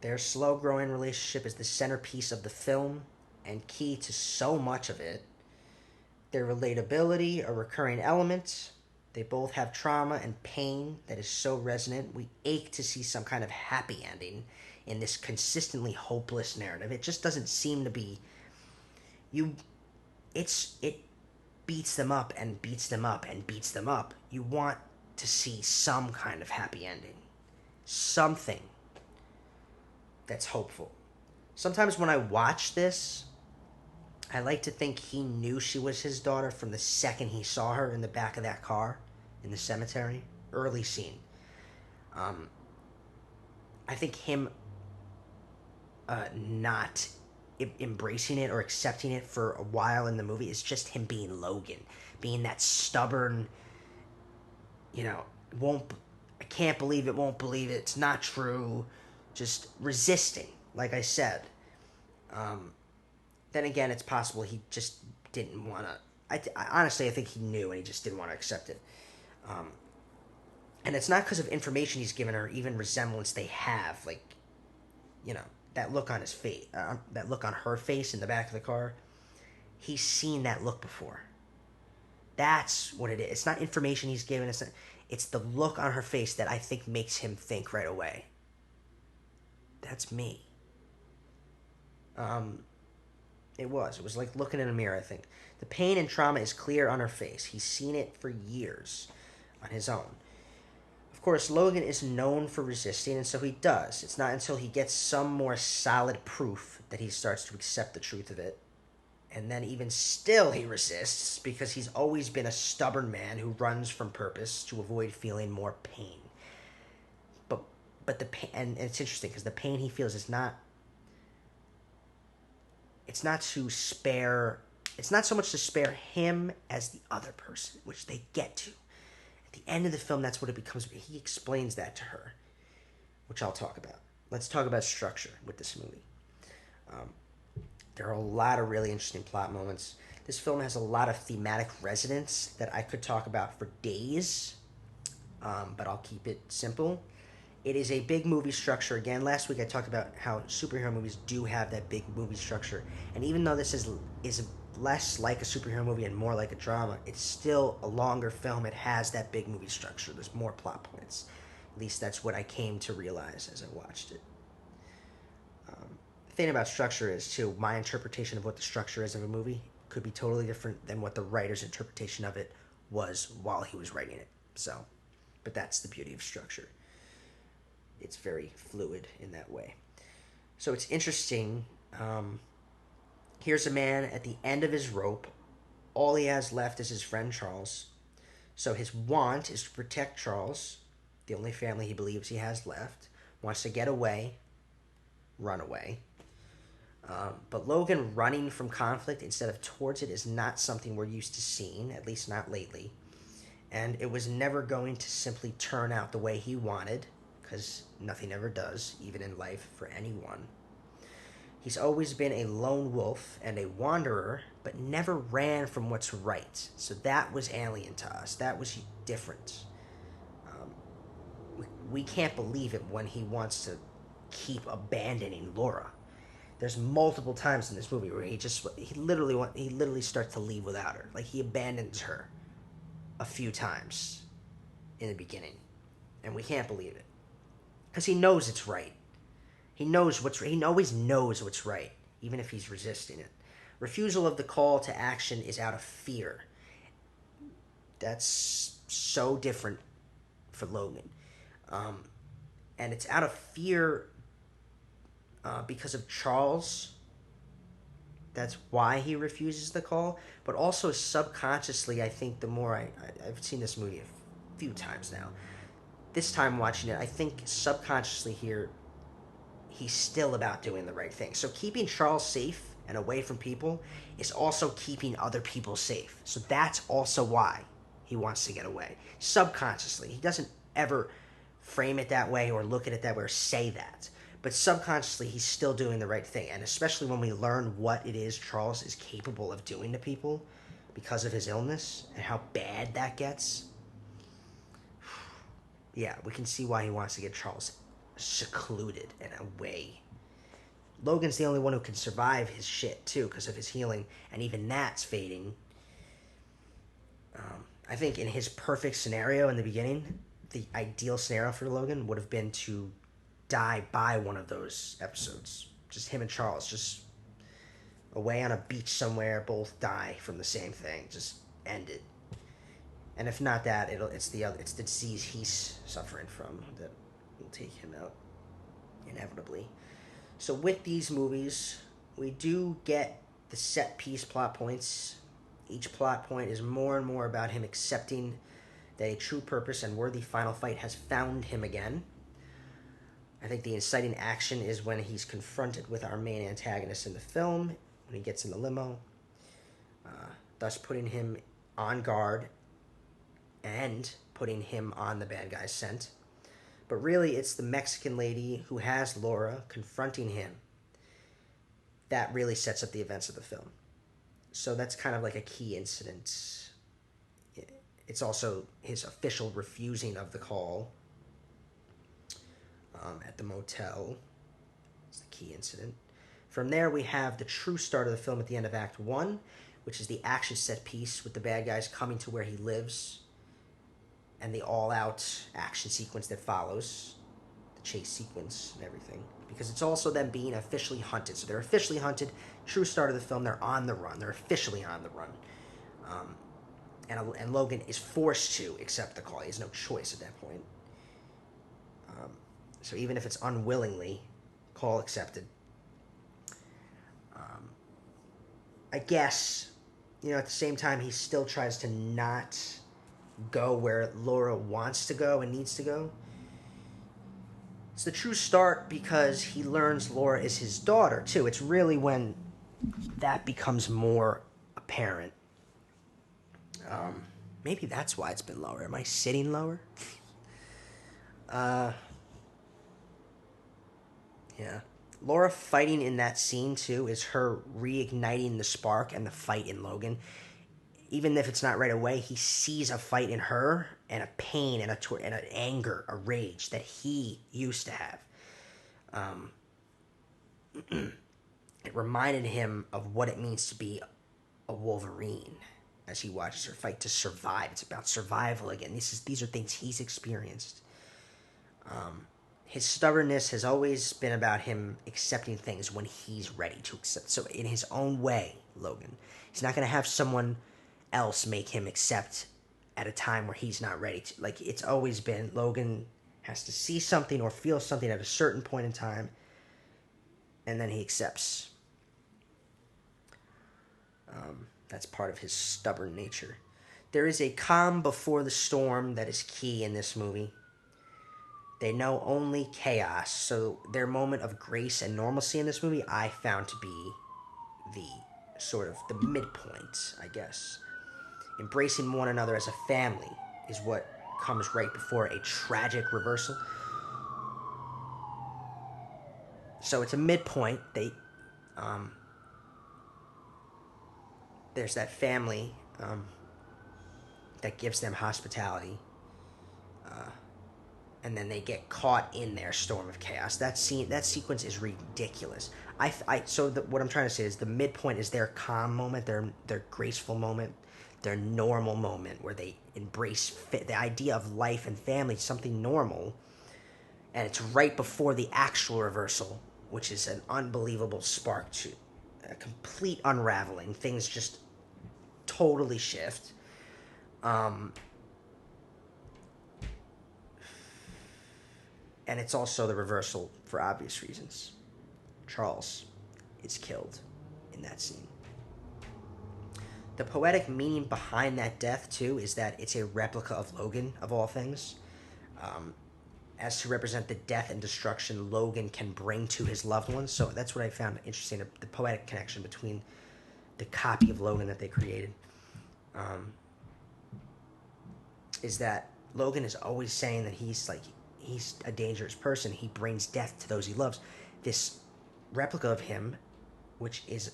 Speaker 1: Their slow-growing relationship is the centerpiece of the film and key to so much of it. Their relatability, a recurring element. They both have trauma and pain that is so resonant. We ache to see some kind of happy ending in this consistently hopeless narrative. It just doesn't seem to be. It beats them up and beats them up and beats them up. You want to see some kind of happy ending. Something that's hopeful. Sometimes when I watch this, I like to think he knew she was his daughter from the second he saw her in the back of that car in the cemetery. Early scene. I think him not embracing it or accepting it for a while in the movie is just him being Logan, being that stubborn, I can't believe it, won't believe it, it's not true, just resisting, like I said. Then again, it's possible he just didn't want to, honestly, I think he knew and he just didn't want to accept it. And it's not because of information he's given her, even resemblance they have, that look on his face, that look on her face in the back of the car. He's seen that look before. That's what it is. It's not information he's given. It's the look on her face that I think makes him think right away. That's me. It was like looking in a mirror, I think. The pain and trauma is clear on her face. He's seen it for years on his own. Of course, Logan is known for resisting, and so he does. It's not until he gets some more solid proof that he starts to accept the truth of it. And then even still he resists, because he's always been a stubborn man who runs from purpose to avoid feeling more pain. But the pain, and it's interesting, because the pain he feels is not... It's not so much to spare him as the other person, which they get to. At the end of the film, that's what it becomes. He explains that to her, which I'll talk about. Let's talk about structure with this movie. There are a lot of really interesting plot moments. This film has a lot of thematic resonance that I could talk about for days, but I'll keep it simple. It is a big movie structure. Again, last week I talked about how superhero movies do have that big movie structure. And even though this is less like a superhero movie and more like a drama, it's still a longer film. It has that big movie structure. There's more plot points. At least that's what I came to realize as I watched it. The thing about structure is, too, my interpretation of what the structure is of a movie could be totally different than what the writer's interpretation of it was while he was writing it. But that's the beauty of structure. It's very fluid in that way. So it's interesting. Here's a man at the end of his rope. All he has left is his friend Charles. So his want is to protect Charles, the only family he believes he has left. Wants to get away, run away. But Logan running from conflict instead of towards it is not something we're used to seeing, at least not lately. And it was never going to simply turn out the way he wanted, because nothing ever does, even in life, for anyone. He's always been a lone wolf and a wanderer, but never ran from what's right. So that was alien to us. That was different. We can't believe it when he wants to keep abandoning Laura. There's multiple times in this movie where he literally starts to leave without her. Like he abandons her a few times in the beginning, and we can't believe it because he knows it's right. He always knows what's right, even if he's resisting it. Refusal of the call to action is out of fear. That's so different for Logan, um, and it's out of fear because of Charles. That's why he refuses the call, but also subconsciously, I think the more I've seen this movie a few times now. This time watching it, I think subconsciously here, he's still about doing the right thing. So keeping Charles safe and away from people is also keeping other people safe. So that's also why he wants to get away. Subconsciously. He doesn't ever frame it that way or look at it that way or say that. But subconsciously, he's still doing the right thing. And especially when we learn what it is Charles is capable of doing to people because of his illness and how bad that gets. Yeah, we can see why he wants to get Charles secluded and away. Logan's the only one who can survive his shit, too, because of his healing. And even that's fading. I think in his perfect scenario in the beginning, the ideal scenario for Logan would have been to die by one of those episodes. Just him and Charles, just away on a beach somewhere, both die from the same thing. Just end it. And if not that, it's the disease he's suffering from that will take him out inevitably. So with these movies, we do get the set piece plot points. Each plot point is more and more about him accepting that a true purpose and worthy final fight has found him again. I think the inciting action is when he's confronted with our main antagonist in the film, when he gets in the limo, thus putting him on guard and putting him on the bad guy's scent. But really, it's the Mexican lady who has Laura confronting him that really sets up the events of the film. So that's kind of like a key incident. It's also his official refusing of the call at the motel. It's the key incident. From there, we have the true start of the film at the end of Act 1, which is the action set piece with the bad guys coming to where he lives and the all-out action sequence that follows, the chase sequence and everything. Because it's also them being officially hunted. So they're officially hunted. True start of the film, they're on the run. They're officially on the run. And Logan is forced to accept the call. He has no choice at that point. So even if it's unwillingly, call accepted. I guess, at the same time, he still tries to not go where Laura wants to go and needs to go. It's the true start because he learns Laura is his daughter, too. It's really when that becomes more apparent. Maybe that's why it's been lower. Am I sitting lower? Yeah. Laura fighting in that scene, too, is her reigniting the spark and the fight in Logan. Even if it's not right away, he sees a fight in her and a pain and an anger, a rage that he used to have. It reminded him of what it means to be a Wolverine as he watches her fight to survive. It's about survival again. These are things he's experienced. His stubbornness has always been about him accepting things when he's ready to accept. So in his own way, Logan, he's not going to have someone else make him accept at a time where he's not ready to. Like, it's always been Logan has to see something or feel something at a certain point in time, and then he accepts. That's part of his stubborn nature. There is a calm before the storm that is key in this movie. They know only chaos, so their moment of grace and normalcy in this movie I found to be the sort of the midpoint, I guess. Embracing one another as a family is what comes right before a tragic reversal. So it's a midpoint. There's that family that gives them hospitality. and then they get caught in their storm of chaos. That sequence is ridiculous. What I'm trying to say is the midpoint is their calm moment, their graceful moment, their normal moment where they embrace the idea of life and family, something normal, and it's right before the actual reversal, which is an unbelievable spark to a complete unraveling. Things just totally shift. And it's also the reversal for obvious reasons. Charles is killed in that scene. The poetic meaning behind that death, too, is that it's a replica of Logan, of all things. As to represent the death and destruction Logan can bring to his loved ones. So that's what I found interesting, the poetic connection between the copy of Logan that they created. Is that Logan is always saying that he's a dangerous person. He brings death to those he loves. This replica of him, which it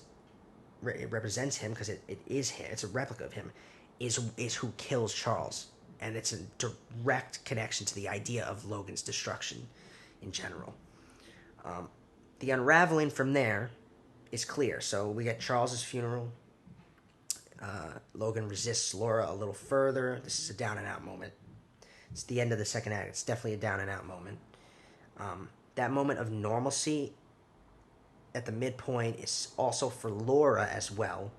Speaker 1: represents him because it is him. It's a replica of him. Is who kills Charles, and it's a direct connection to the idea of Logan's destruction in general. The unraveling from there is clear. So we get Charles's funeral. Logan resists Laura a little further. This is a down and out moment. It's the end of the second act. It's definitely a down and out moment. That moment of normalcy at the midpoint is also for Laura as well.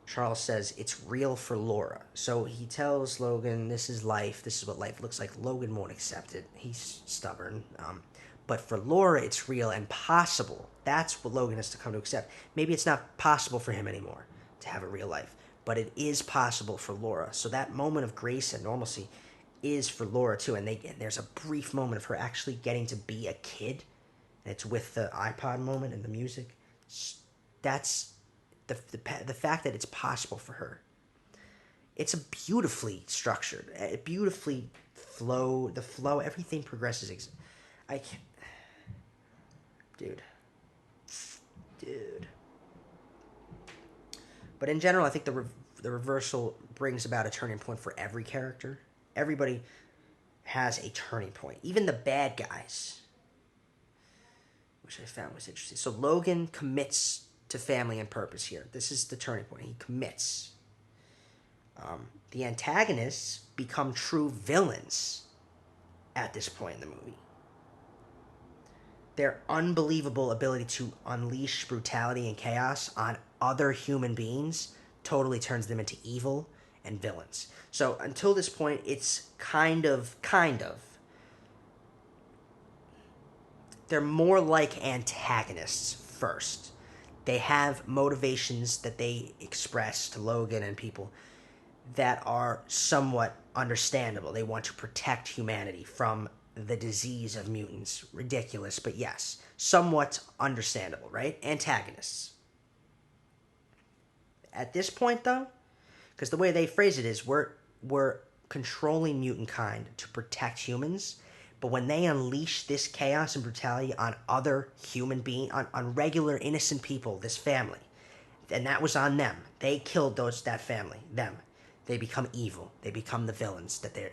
Speaker 1: Charles says it's real for Laura. So he tells Logan, this is life. This is what life looks like. Logan won't accept it. He's stubborn. But for Laura, it's real and possible. That's what Logan has to come to accept. Maybe it's not possible for him anymore to have a real life, but it is possible for Laura. So that moment of grace and normalcy is for Laura too. And there's a brief moment of her actually getting to be a kid, and it's with the iPod moment and the music. That's the fact that it's possible for her. It's a beautifully structured, beautifully the flow, everything progresses. I can't, dude. But in general, I think the reversal brings about a turning point for every character. Everybody has a turning point, even the bad guys, which I found was interesting. So Logan commits to family and purpose here. This is the turning point. He commits. The antagonists become true villains at this point in the movie. Their unbelievable ability to unleash brutality and chaos on other human beings totally turns them into evil and villains. So until this point, it's kind of. They're more like antagonists first. They have motivations that they express to Logan and people that are somewhat understandable. They want to protect humanity from the disease of mutants. Ridiculous, but yes, somewhat understandable, right? Antagonists. At this point, though, because the way they phrase it is we're controlling mutant kind to protect humans, but when they unleash this chaos and brutality on other human beings, on regular innocent people, this family, and that was on them. They killed that family, them. They become evil. They become the villains that they're.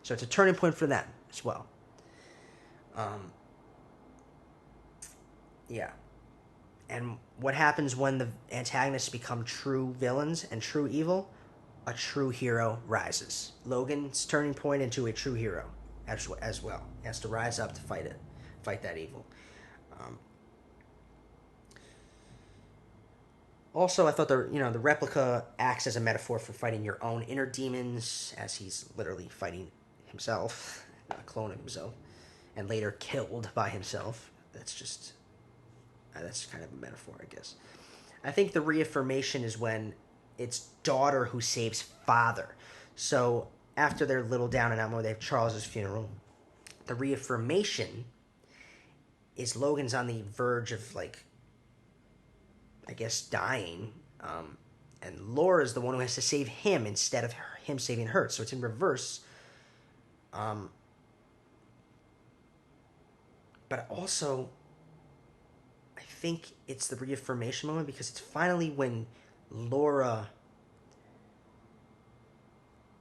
Speaker 1: So it's a turning point for them as well. Yeah. And what happens when the antagonists become true villains and true evil? A true hero rises. Logan's turning point into a true hero as well. He has to rise up to fight that evil. Also, I thought the replica acts as a metaphor for fighting your own inner demons, as he's literally fighting himself, a clone of himself, and later killed by himself. That's kind of a metaphor, I guess. I think the reaffirmation is when it's daughter who saves father. So after their little down and out moment, they have Charles's funeral. The reaffirmation is Logan's on the verge of dying, and Laura's the one who has to save him instead of him saving her. So it's in reverse. But also, I think it's the reaffirmation moment because it's finally when Laura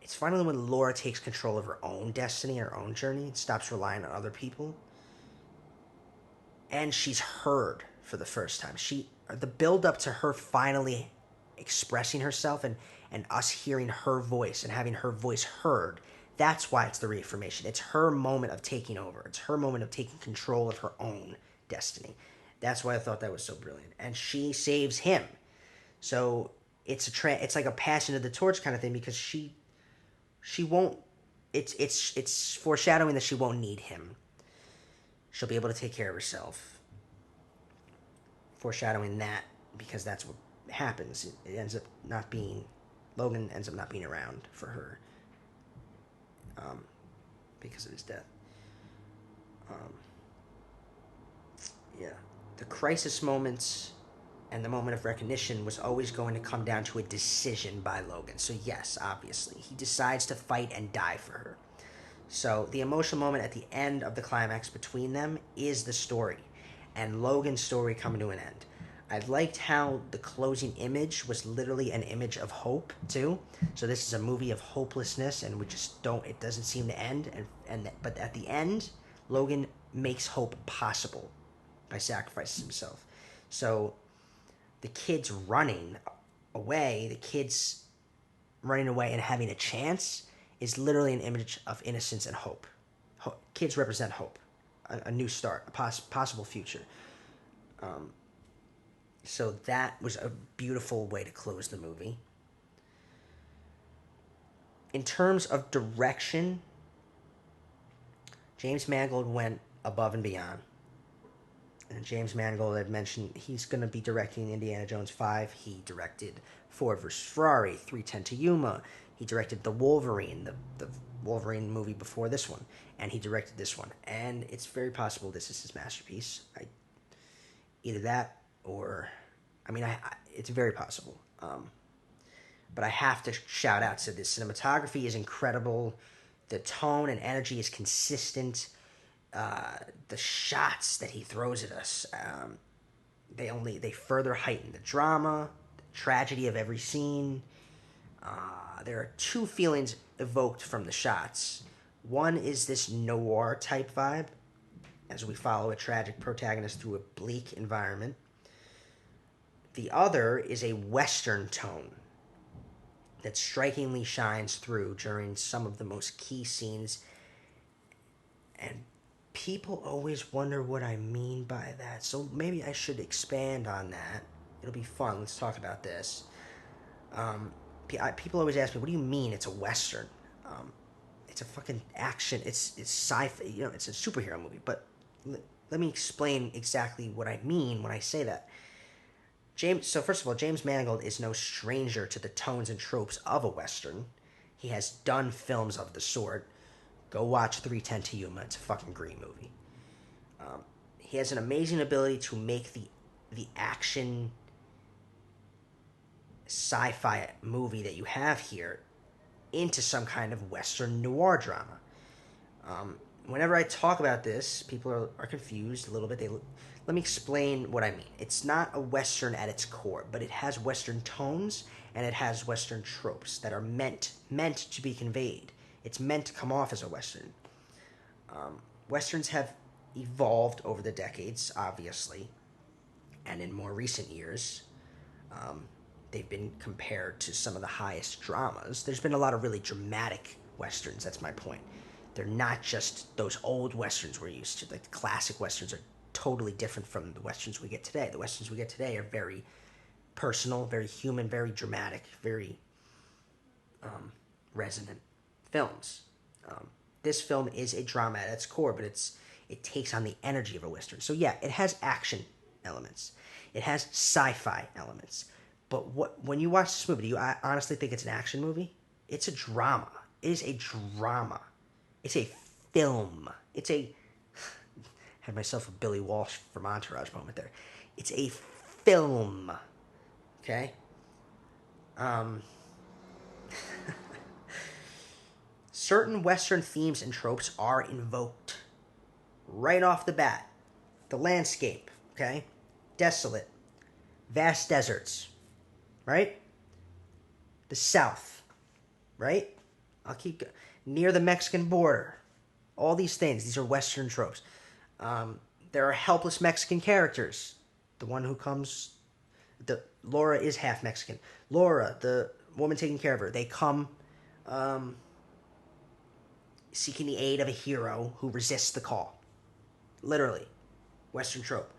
Speaker 1: It's finally when Laura takes control of her own destiny, her own journey, and stops relying on other people. And she's heard for the first time. The build up to her finally expressing herself and us hearing her voice and having her voice heard, that's why it's the reaffirmation. It's her moment of taking over. It's her moment of taking control of her own destiny. That's why I thought that was so brilliant. And she saves him. So it's like a passing of the torch kind of thing, because she won't. It's foreshadowing that she won't need him. She'll be able to take care of herself. Foreshadowing that, because that's what happens. It ends up not being. Logan ends up not being around for her. Because of his death. Yeah. The crisis moments and the moment of recognition was always going to come down to a decision by Logan. So yes, obviously, he decides to fight and die for her. So the emotional moment at the end of the climax between them is the story, and Logan's story coming to an end. I liked how the closing image was literally an image of hope too. So this is a movie of hopelessness, and we just don't. It doesn't seem to end, but at the end, Logan makes hope possible by sacrificing himself. So the kids running away and having a chance is literally an image of innocence and hope. Kids represent hope, a new start, a possible future. So that was a beautiful way to close the movie. In terms of direction, James Mangold went above and beyond. And James Mangold had mentioned he's going to be directing Indiana Jones 5. He directed Ford vs. Ferrari, 3:10 to Yuma. He directed The Wolverine, the Wolverine movie before this one. And he directed this one. And it's very possible this is his masterpiece. Either that or... it's very possible. But I have to shout out to this. Cinematography is incredible. The tone and energy is consistent. The shots that he throws at us, they further heighten the drama, the tragedy of every scene. There are two feelings evoked from the shots. One is this noir type vibe, as we follow a tragic protagonist through a bleak environment. The other is a Western tone that strikingly shines through during some of the most key scenes. And people always wonder what I mean by that, so maybe I should expand on that. It'll be fun. Let's talk about this. People always ask me, what do you mean it's a Western? It's a fucking action. It's sci-fi. It's a superhero movie. But let me explain exactly what I mean when I say that. So first of all, James Mangold is no stranger to the tones and tropes of a Western. He has done films of the sort. Go watch 3:10 to Yuma. It's a fucking great movie. He has an amazing ability to make the action sci-fi movie that you have here into some kind of Western noir drama. Whenever I talk about this, people are confused a little bit. Let me explain what I mean. It's not a Western at its core, but it has Western tones and it has Western tropes that are meant to be conveyed. It's meant to come off as a Western. Westerns have evolved over the decades, obviously, and in more recent years, they've been compared to some of the highest dramas. There's been a lot of really dramatic Westerns, that's my point. They're not just those old Westerns we're used to. Like the classic Westerns are totally different from the Westerns we get today. The Westerns we get today are very personal, very human, very dramatic, very resonant films. This film is a drama at its core, but it takes on the energy of a Western. So yeah, it has action elements. It has sci-fi elements. But when you watch this movie, do you honestly think it's an action movie? It's a drama. It is a drama. It's a film. Had myself a Billy Walsh from Entourage moment there. It's a film. Okay? Certain Western themes and tropes are invoked right off the bat. The landscape, okay? Desolate. Vast deserts, right? The South, right? I'll keep near the Mexican border. All these things. These are Western tropes. There are helpless Mexican characters. The one who comes, Laura is half Mexican. Laura, the woman taking care of her, they come seeking the aid of a hero who resists the call. Literally, Western trope.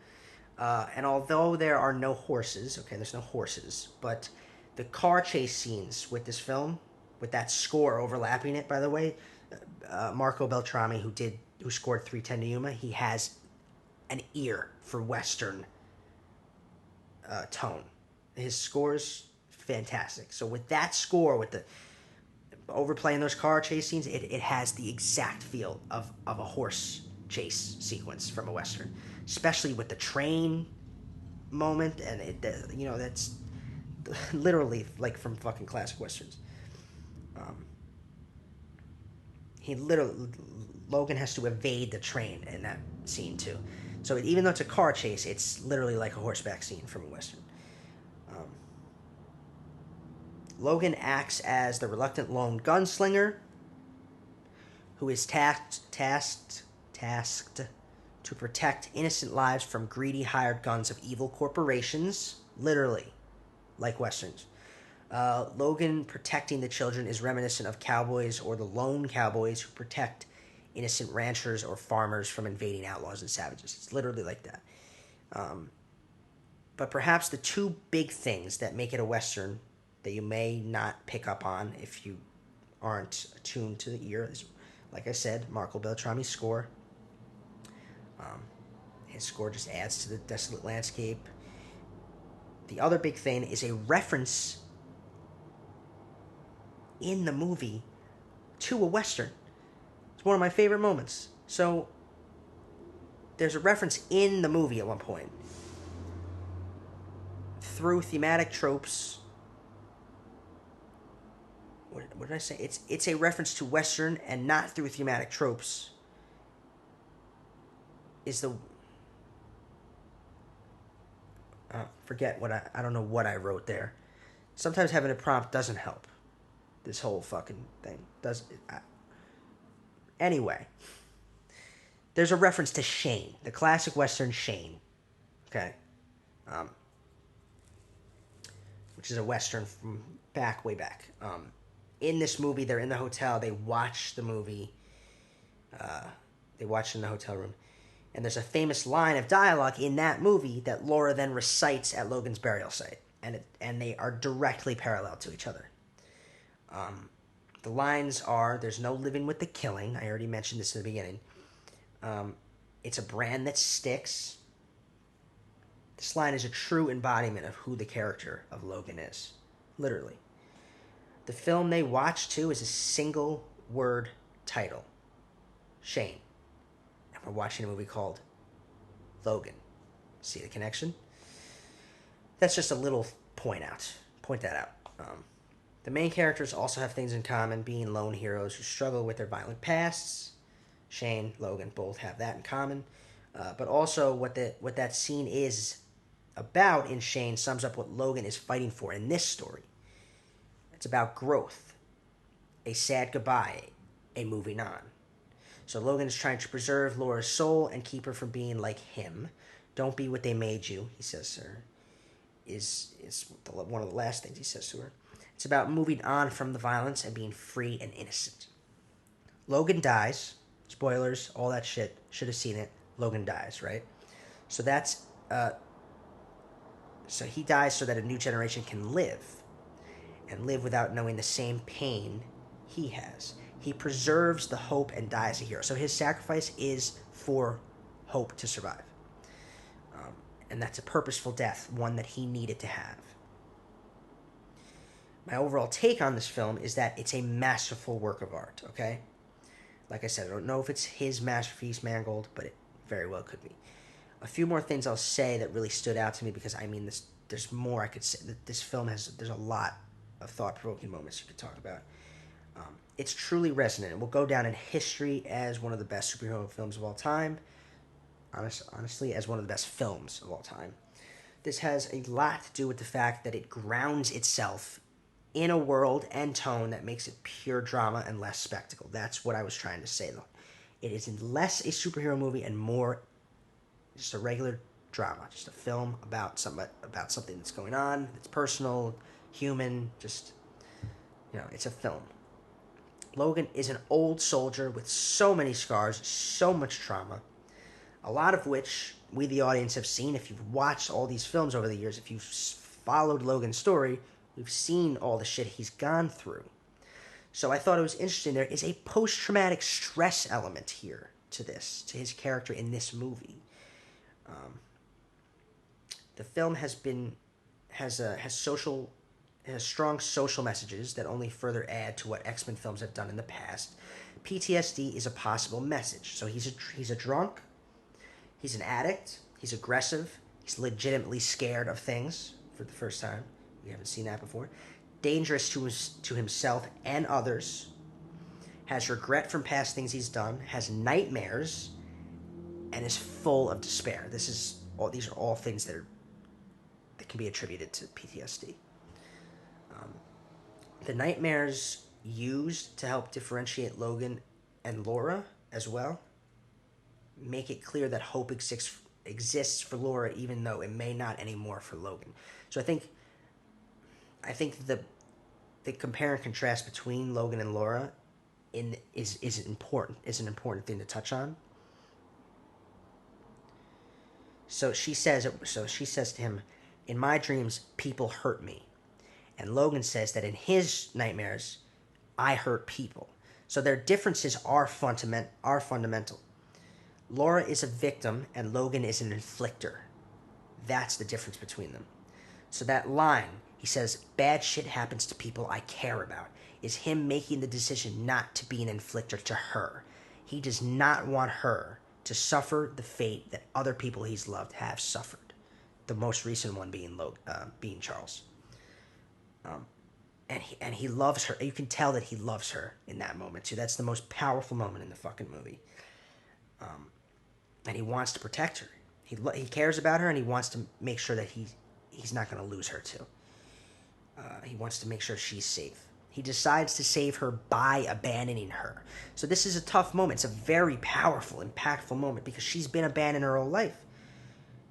Speaker 1: And although there are no horses, okay, there's no horses, but the car chase scenes with this film, with that score overlapping it, by the way, Marco Beltrami, who scored 310 to Yuma, he has an ear for Western tone. His score's fantastic. So with that score, with the overplaying those car chase scenes, it has the exact feel of a horse chase sequence from a Western, especially with the train moment, and that's literally like from fucking classic Westerns. He literally Logan has to evade the train in that scene too. So even though it's a car chase, it's literally like a horseback scene from a Western. Logan acts as the reluctant lone gunslinger who is tasked to protect innocent lives from greedy hired guns of evil corporations, literally, like Westerns. Logan protecting the children is reminiscent of cowboys or the lone cowboys who protect innocent ranchers or farmers from invading outlaws and savages. It's literally like that. But perhaps the two big things that make it a Western that you may not pick up on if you aren't attuned to the ear is, like I said, Marco Beltrami's score. His score just adds to the desolate landscape. The other big thing is a reference in the movie to a Western. It's one of my favorite moments. So, there's a reference in the movie at one point. Through thematic tropes. What did I say? It's a reference to Western and not through thematic tropes. Is the... forget what I don't know what I wrote there. Sometimes having a prompt doesn't help. This whole fucking thing does. Anyway, there's a reference to Shane, the classic Western Shane. Okay, which is a Western from way back. In this movie, they're in the hotel. They watch the movie. They watch in the hotel room. And there's a famous line of dialogue in that movie that Laura then recites at Logan's burial site. And they are directly parallel to each other. The lines are, there's no living with the killing. I already mentioned this in the beginning. It's a brand that sticks. This line is a true embodiment of who the character of Logan is. Literally. The film they watch, too, is a single word title. Shane. And we're watching a movie called Logan. See the connection? That's just a little point that out. The main characters also have things in common, being lone heroes who struggle with their violent pasts. Shane, Logan, both have that in common. But also what that scene is about in Shane sums up what Logan is fighting for in this story. It's about growth, a sad goodbye, a moving on. So Logan is trying to preserve Laura's soul and keep her from being like him. Don't be what they made you, he says to her. Is one of the last things he says to her. It's about moving on from the violence and being free and innocent. Logan dies. Spoilers, all that shit. Should have seen it. Logan dies, right? So that's... so he dies so that a new generation can live. And live without knowing the same pain he has. He preserves the hope and dies a hero. So his sacrifice is for hope to survive. And that's a purposeful death, one that he needed to have. My overall take on this film is that it's a masterful work of art, okay? Like I said, I don't know if it's his masterpiece, Mangold, but it very well could be. A few more things I'll say that really stood out to me, because, I mean, there's more I could say. This film there's a lot of thought-provoking moments you could talk about. It's truly resonant. It will go down in history as one of the best superhero films of all time. Honestly, as one of the best films of all time. This has a lot to do with the fact that it grounds itself in a world and tone that makes it pure drama and less spectacle. That's what I was trying to say, though. It is less a superhero movie and more just a regular drama, just a film about something that's going on. It's personal, human. Just it's a film. Logan is an old soldier with so many scars, so much trauma, a lot of which we, the audience, have seen. If you've watched all these films over the years, if you've followed Logan's story, we've seen all the shit he's gone through. So I thought it was interesting. There is a post-traumatic stress element here to his character in this movie. The film has strong social messages that only further add to what X-Men films have done in the past. PTSD is a possible message. So he's a drunk, he's an addict, he's aggressive, he's legitimately scared of things for the first time. We haven't seen that before. Dangerous to himself and others, has regret from past things he's done, has nightmares, and is full of despair. These are all things that can be attributed to PTSD. The nightmares used to help differentiate Logan and Laura as well make it clear that hope exists for Laura, even though it may not anymore for Logan. So I think the compare and contrast between Logan and Laura is an important thing to touch on. So she says to him, "In my dreams, people hurt me." And Logan says that in his nightmares, I hurt people. So their differences are fundamental. Laura is a victim and Logan is an inflictor. That's the difference between them. So that line, he says, "Bad shit happens to people I care about," is him making the decision not to be an inflictor to her. He does not want her to suffer the fate that other people he's loved have suffered. The most recent one being Charles. And he loves her. You can tell that he loves her in that moment too. That's the most powerful moment in the fucking movie. And he wants to protect her. He cares about her, and he wants to make sure that he's not going to lose her too. He wants to make sure she's safe. He decides to save her by abandoning her. So this is a tough moment. It's a very powerful, impactful moment because she's been abandoned her whole life.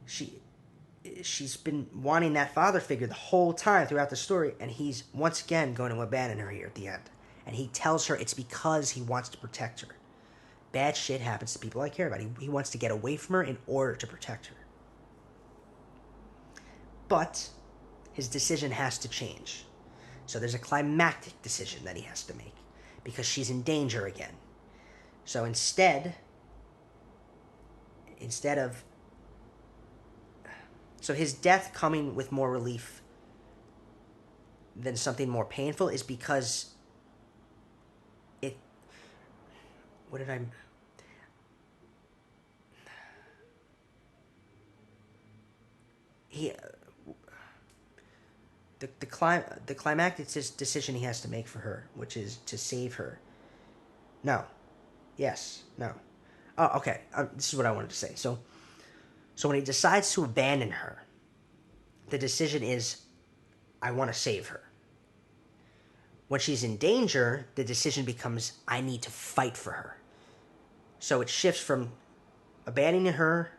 Speaker 1: She's been wanting that father figure the whole time throughout the story, and he's once again going to abandon her here at the end. And he tells her it's because he wants to protect her. Bad shit happens to people I care about. He wants to get away from her in order to protect her. But his decision has to change. So there's a climactic decision that he has to make because she's in danger again. So instead of... So his death coming with more relief than something more painful is because it... What did I... He... The climactic decision he has to make for her, which is to save her. No. Yes. No. Oh, okay. This is what I wanted to say. So when he decides to abandon her, the decision is, I want to save her. When she's in danger, the decision becomes, I need to fight for her. So it shifts from abandoning her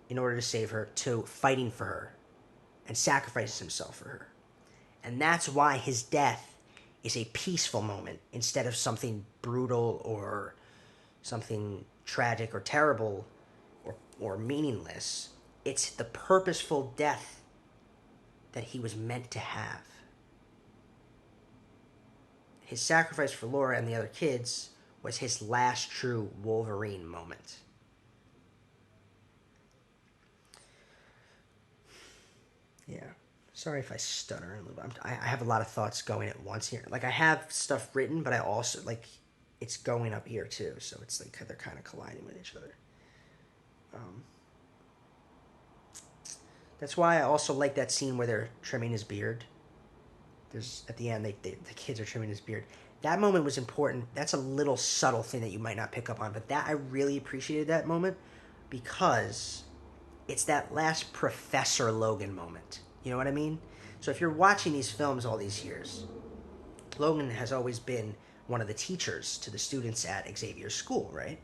Speaker 1: in order to save her to fighting for her and sacrifices himself for her. And that's why his death is a peaceful moment instead of something brutal or something tragic or terrible or meaningless. It's the purposeful death that he was meant to have. His sacrifice for Laura and the other kids was his last true Wolverine moment. Yeah. Sorry if I stutter a little bit. I have a lot of thoughts going at once here. Like, I have stuff written, but I also, like, it's going up here, too. So it's like they're kind of colliding with each other. That's why I also like that scene where they're trimming his beard. At the end, the kids are trimming his beard. That moment was important. That's a little subtle thing that you might not pick up on. But I really appreciated that moment because it's that last Professor Logan moment. You know what I mean? So if you're watching these films all these years, Logan has always been one of the teachers to the students at Xavier's school, right?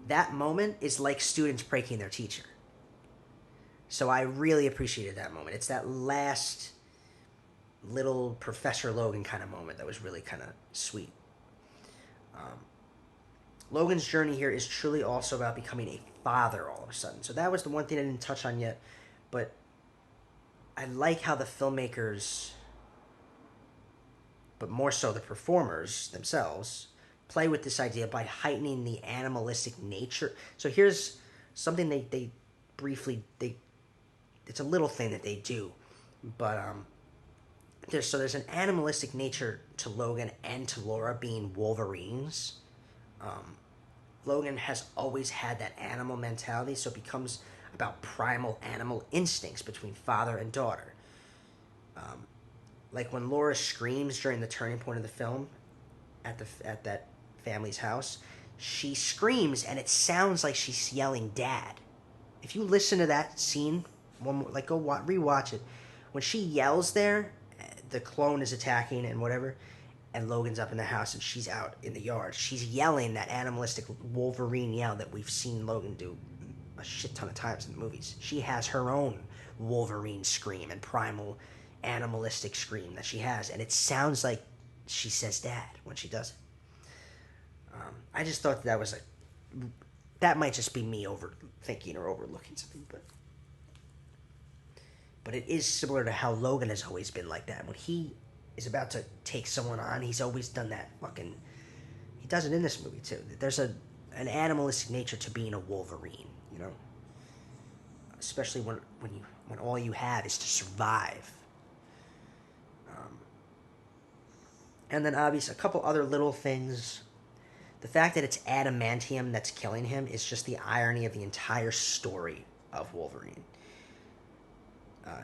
Speaker 1: That moment is like students breaking their teacher. So I really appreciated that moment. It's that last little Professor Logan kind of moment that was really kind of sweet. Um, Logan's journey here is truly also about becoming a father all of a sudden. So that was the one thing I didn't touch on yet, but I like how the filmmakers, but more so the performers themselves, play with this idea by heightening the animalistic nature. So here's something they briefly they it's a little thing that they do, but there's an animalistic nature to Logan and to Laura being Wolverines. Um, Logan has always had that animal mentality, so it becomes about primal animal instincts between father and daughter. Um, like when Laura screams during the turning point of the film at that family's house, she screams and it sounds like she's yelling "Dad." If you listen to that scene, like go rewatch it. When she yells there, the clone is attacking and whatever, and Logan's up in the house and she's out in the yard. She's yelling that animalistic Wolverine yell that we've seen Logan do a shit ton of times in the movies. She has her own Wolverine scream and primal animalistic scream that she has, and it sounds like she says "Dad" when she does it. I just thought that was that might just be me overthinking or overlooking something, but it is similar to how Logan has always been like that. When he is about to take someone on, he's always done that fucking. He does it in this movie too. There's an animalistic nature to being a Wolverine, you know. Especially when all you have is to survive. And then obviously a couple other little things. The fact that it's adamantium that's killing him is just the irony of the entire story of Wolverine.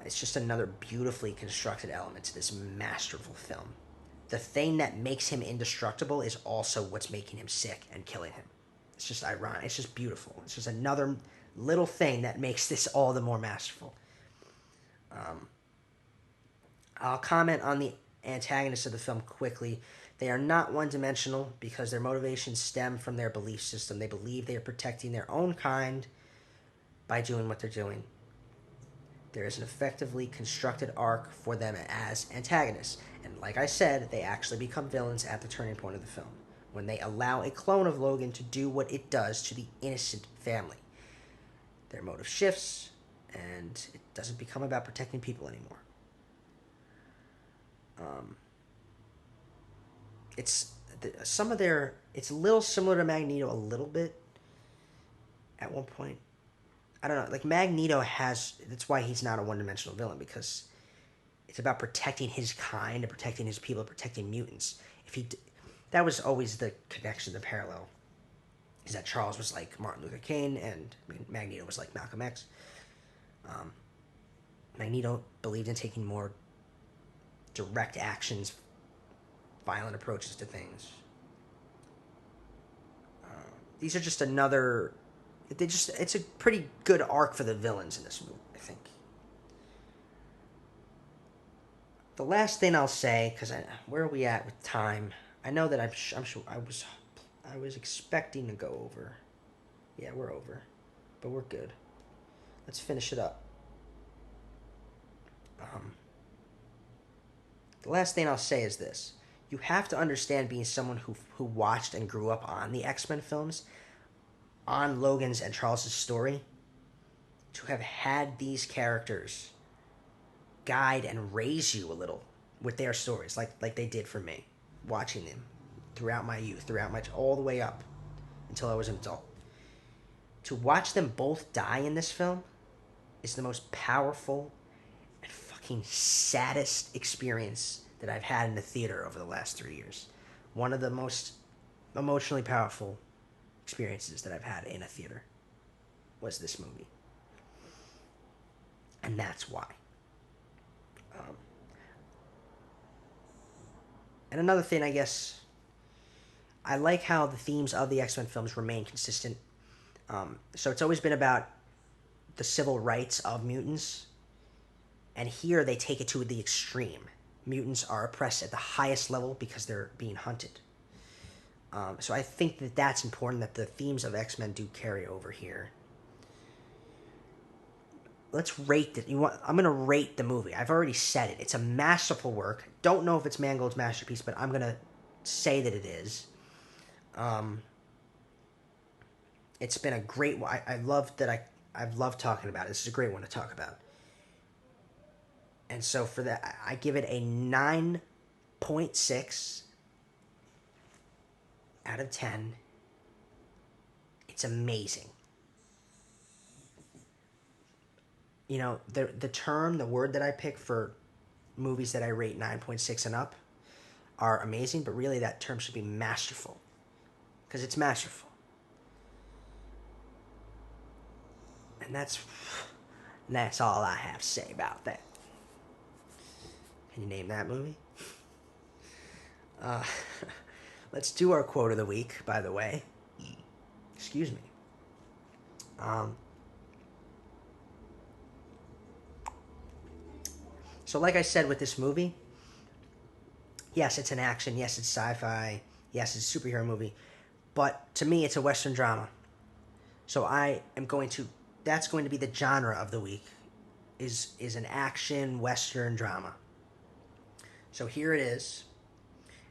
Speaker 1: It's just another beautifully constructed element to this masterful film. The thing that makes him indestructible is also what's making him sick and killing him. It's just ironic. It's just beautiful. It's just another little thing that makes this all the more masterful. I'll comment on the antagonists of the film quickly. They are not one-dimensional because their motivations stem from their belief system. They believe they are protecting their own kind by doing what they're doing. There is an effectively constructed arc for them as antagonists. And like I said, they actually become villains at the turning point of the film, when they allow a clone of Logan to do what it does to the innocent family. Their motive shifts, and it doesn't become about protecting people anymore. It's a little similar to Magneto a little bit at one point. I don't know, like Magneto that's why he's not a one-dimensional villain, because it's about protecting his kind and protecting his people, protecting mutants. That was always the connection, the parallel, is that Charles was like Martin Luther King and Magneto was like Malcolm X. Magneto believed in taking more direct actions, violent approaches to things. These are just another. It's a pretty good arc for the villains in this movie, I think. The last thing I'll say, because where are we at with time? I know that I'm sure I was expecting to go over. Yeah, we're over, but we're good. Let's finish it up. The last thing I'll say is this. You have to understand, being someone who watched and grew up on the X-Men films, on Logan's and Charles's story, to have had these characters guide and raise you a little with their stories, like they did for me, watching them throughout my youth, all the way up until I was an adult. To watch them both die in this film is the most powerful and fucking saddest experience that I've had in the theater over the last 3 years. One of the most emotionally powerful experiences that I've had in a theater was this movie. And that's why. And another thing, I guess, I like how the themes of the X-Men films remain consistent. So it's always been about the civil rights of mutants. And here they take it to the extreme. mutants are oppressed at the highest level because they're being hunted. So I think that that's important, that the themes of X-Men do carry over here. Let's rate it. I'm going to rate the movie. I've already said it. It's a masterful work. Don't know if it's Mangold's masterpiece, but I'm going to say that it is. It's been a great one. I love that I've loved talking about it. This is a great one to talk about. And so for that, I give it a 9.6 out of 10. It's amazing. You know, the word that I pick for movies that I rate 9.6 and up are amazing, but really that term should be masterful. Because it's masterful. And that's all I have to say about that. Can you name that movie? Let's do our quote of the week, by the way. Excuse me. So like I said with this movie, yes, it's an action, yes, it's sci-fi, yes, it's a superhero movie, but to me, it's a Western drama. So that's going to be the genre of the week, is an action Western drama. So here it is,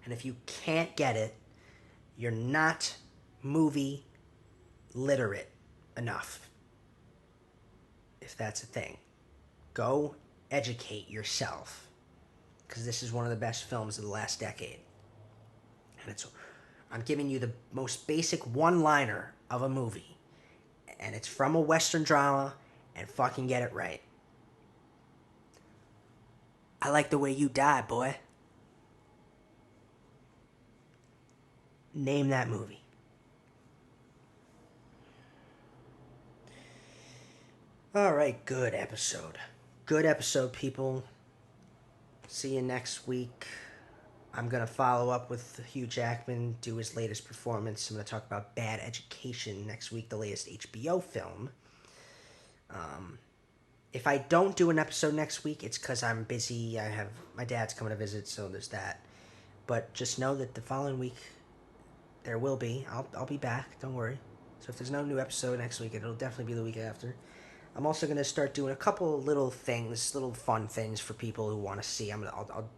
Speaker 1: and if you can't get it, you're not movie literate enough, if that's a thing. Go educate yourself, because this is one of the best films of the last decade. And I'm giving you the most basic one-liner of a movie, and it's from a Western drama, and fucking get it right. I like the way you die, boy. Name that movie. Alright, good episode. Good episode, people. See you next week. I'm going to follow up with Hugh Jackman, do his latest performance. I'm going to talk about Bad Education next week, the latest HBO film. If I don't do an episode next week, it's because I'm busy. My dad's coming to visit, so there's that. But just know that the following week, there will be. I'll be back, don't worry. So if there's no new episode next week, it'll definitely be the week after. I'm also going to start doing a couple little things, little fun things for people who want to see. I'll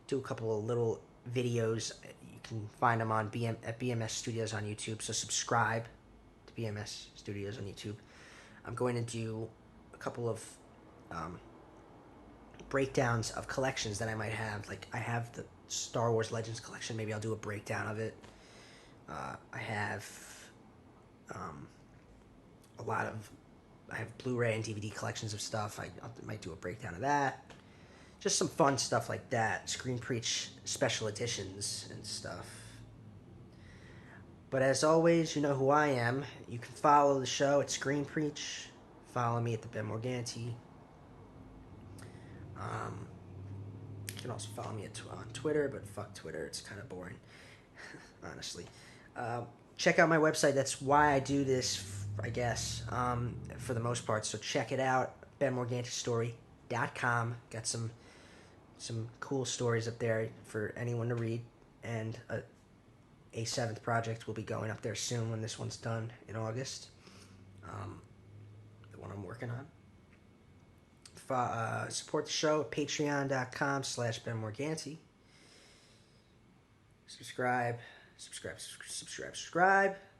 Speaker 1: do a couple of little videos. You can find them at BMS Studios on YouTube. So subscribe to BMS Studios on YouTube. I'm going to do a couple of breakdowns of collections that I might have. Like I have the Star Wars Legends collection. Maybe I'll do a breakdown of it. I have I have Blu-ray and DVD collections of stuff. I might do a breakdown of that. Just some fun stuff like that. Screen Preach special editions and stuff. But as always, you know who I am. You can follow the show at Screen Preach. Follow me at the Ben Morganti. You can also follow me on Twitter, but fuck Twitter. It's kind of boring, honestly. Check out my website. That's why I do this, I guess, for the most part. So check it out, benmorgantistory.com. Got some cool stories up there for anyone to read. And a seventh project will be going up there soon when this one's done in August. The one I'm working on. Support the show at patreon.com/benmorganti. Subscribe.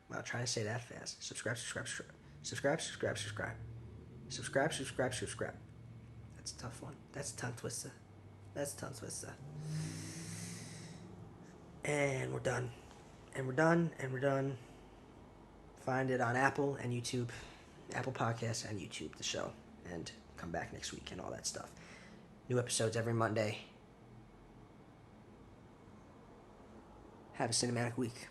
Speaker 1: Well, trying to say that fast. Subscribe. Subscribe. That's a tough one. That's a tongue twister. And we're done. Find it on Apple and YouTube. Apple Podcasts and YouTube, the show. And come back next week and all that stuff. New episodes every Monday. Have a cinematic week.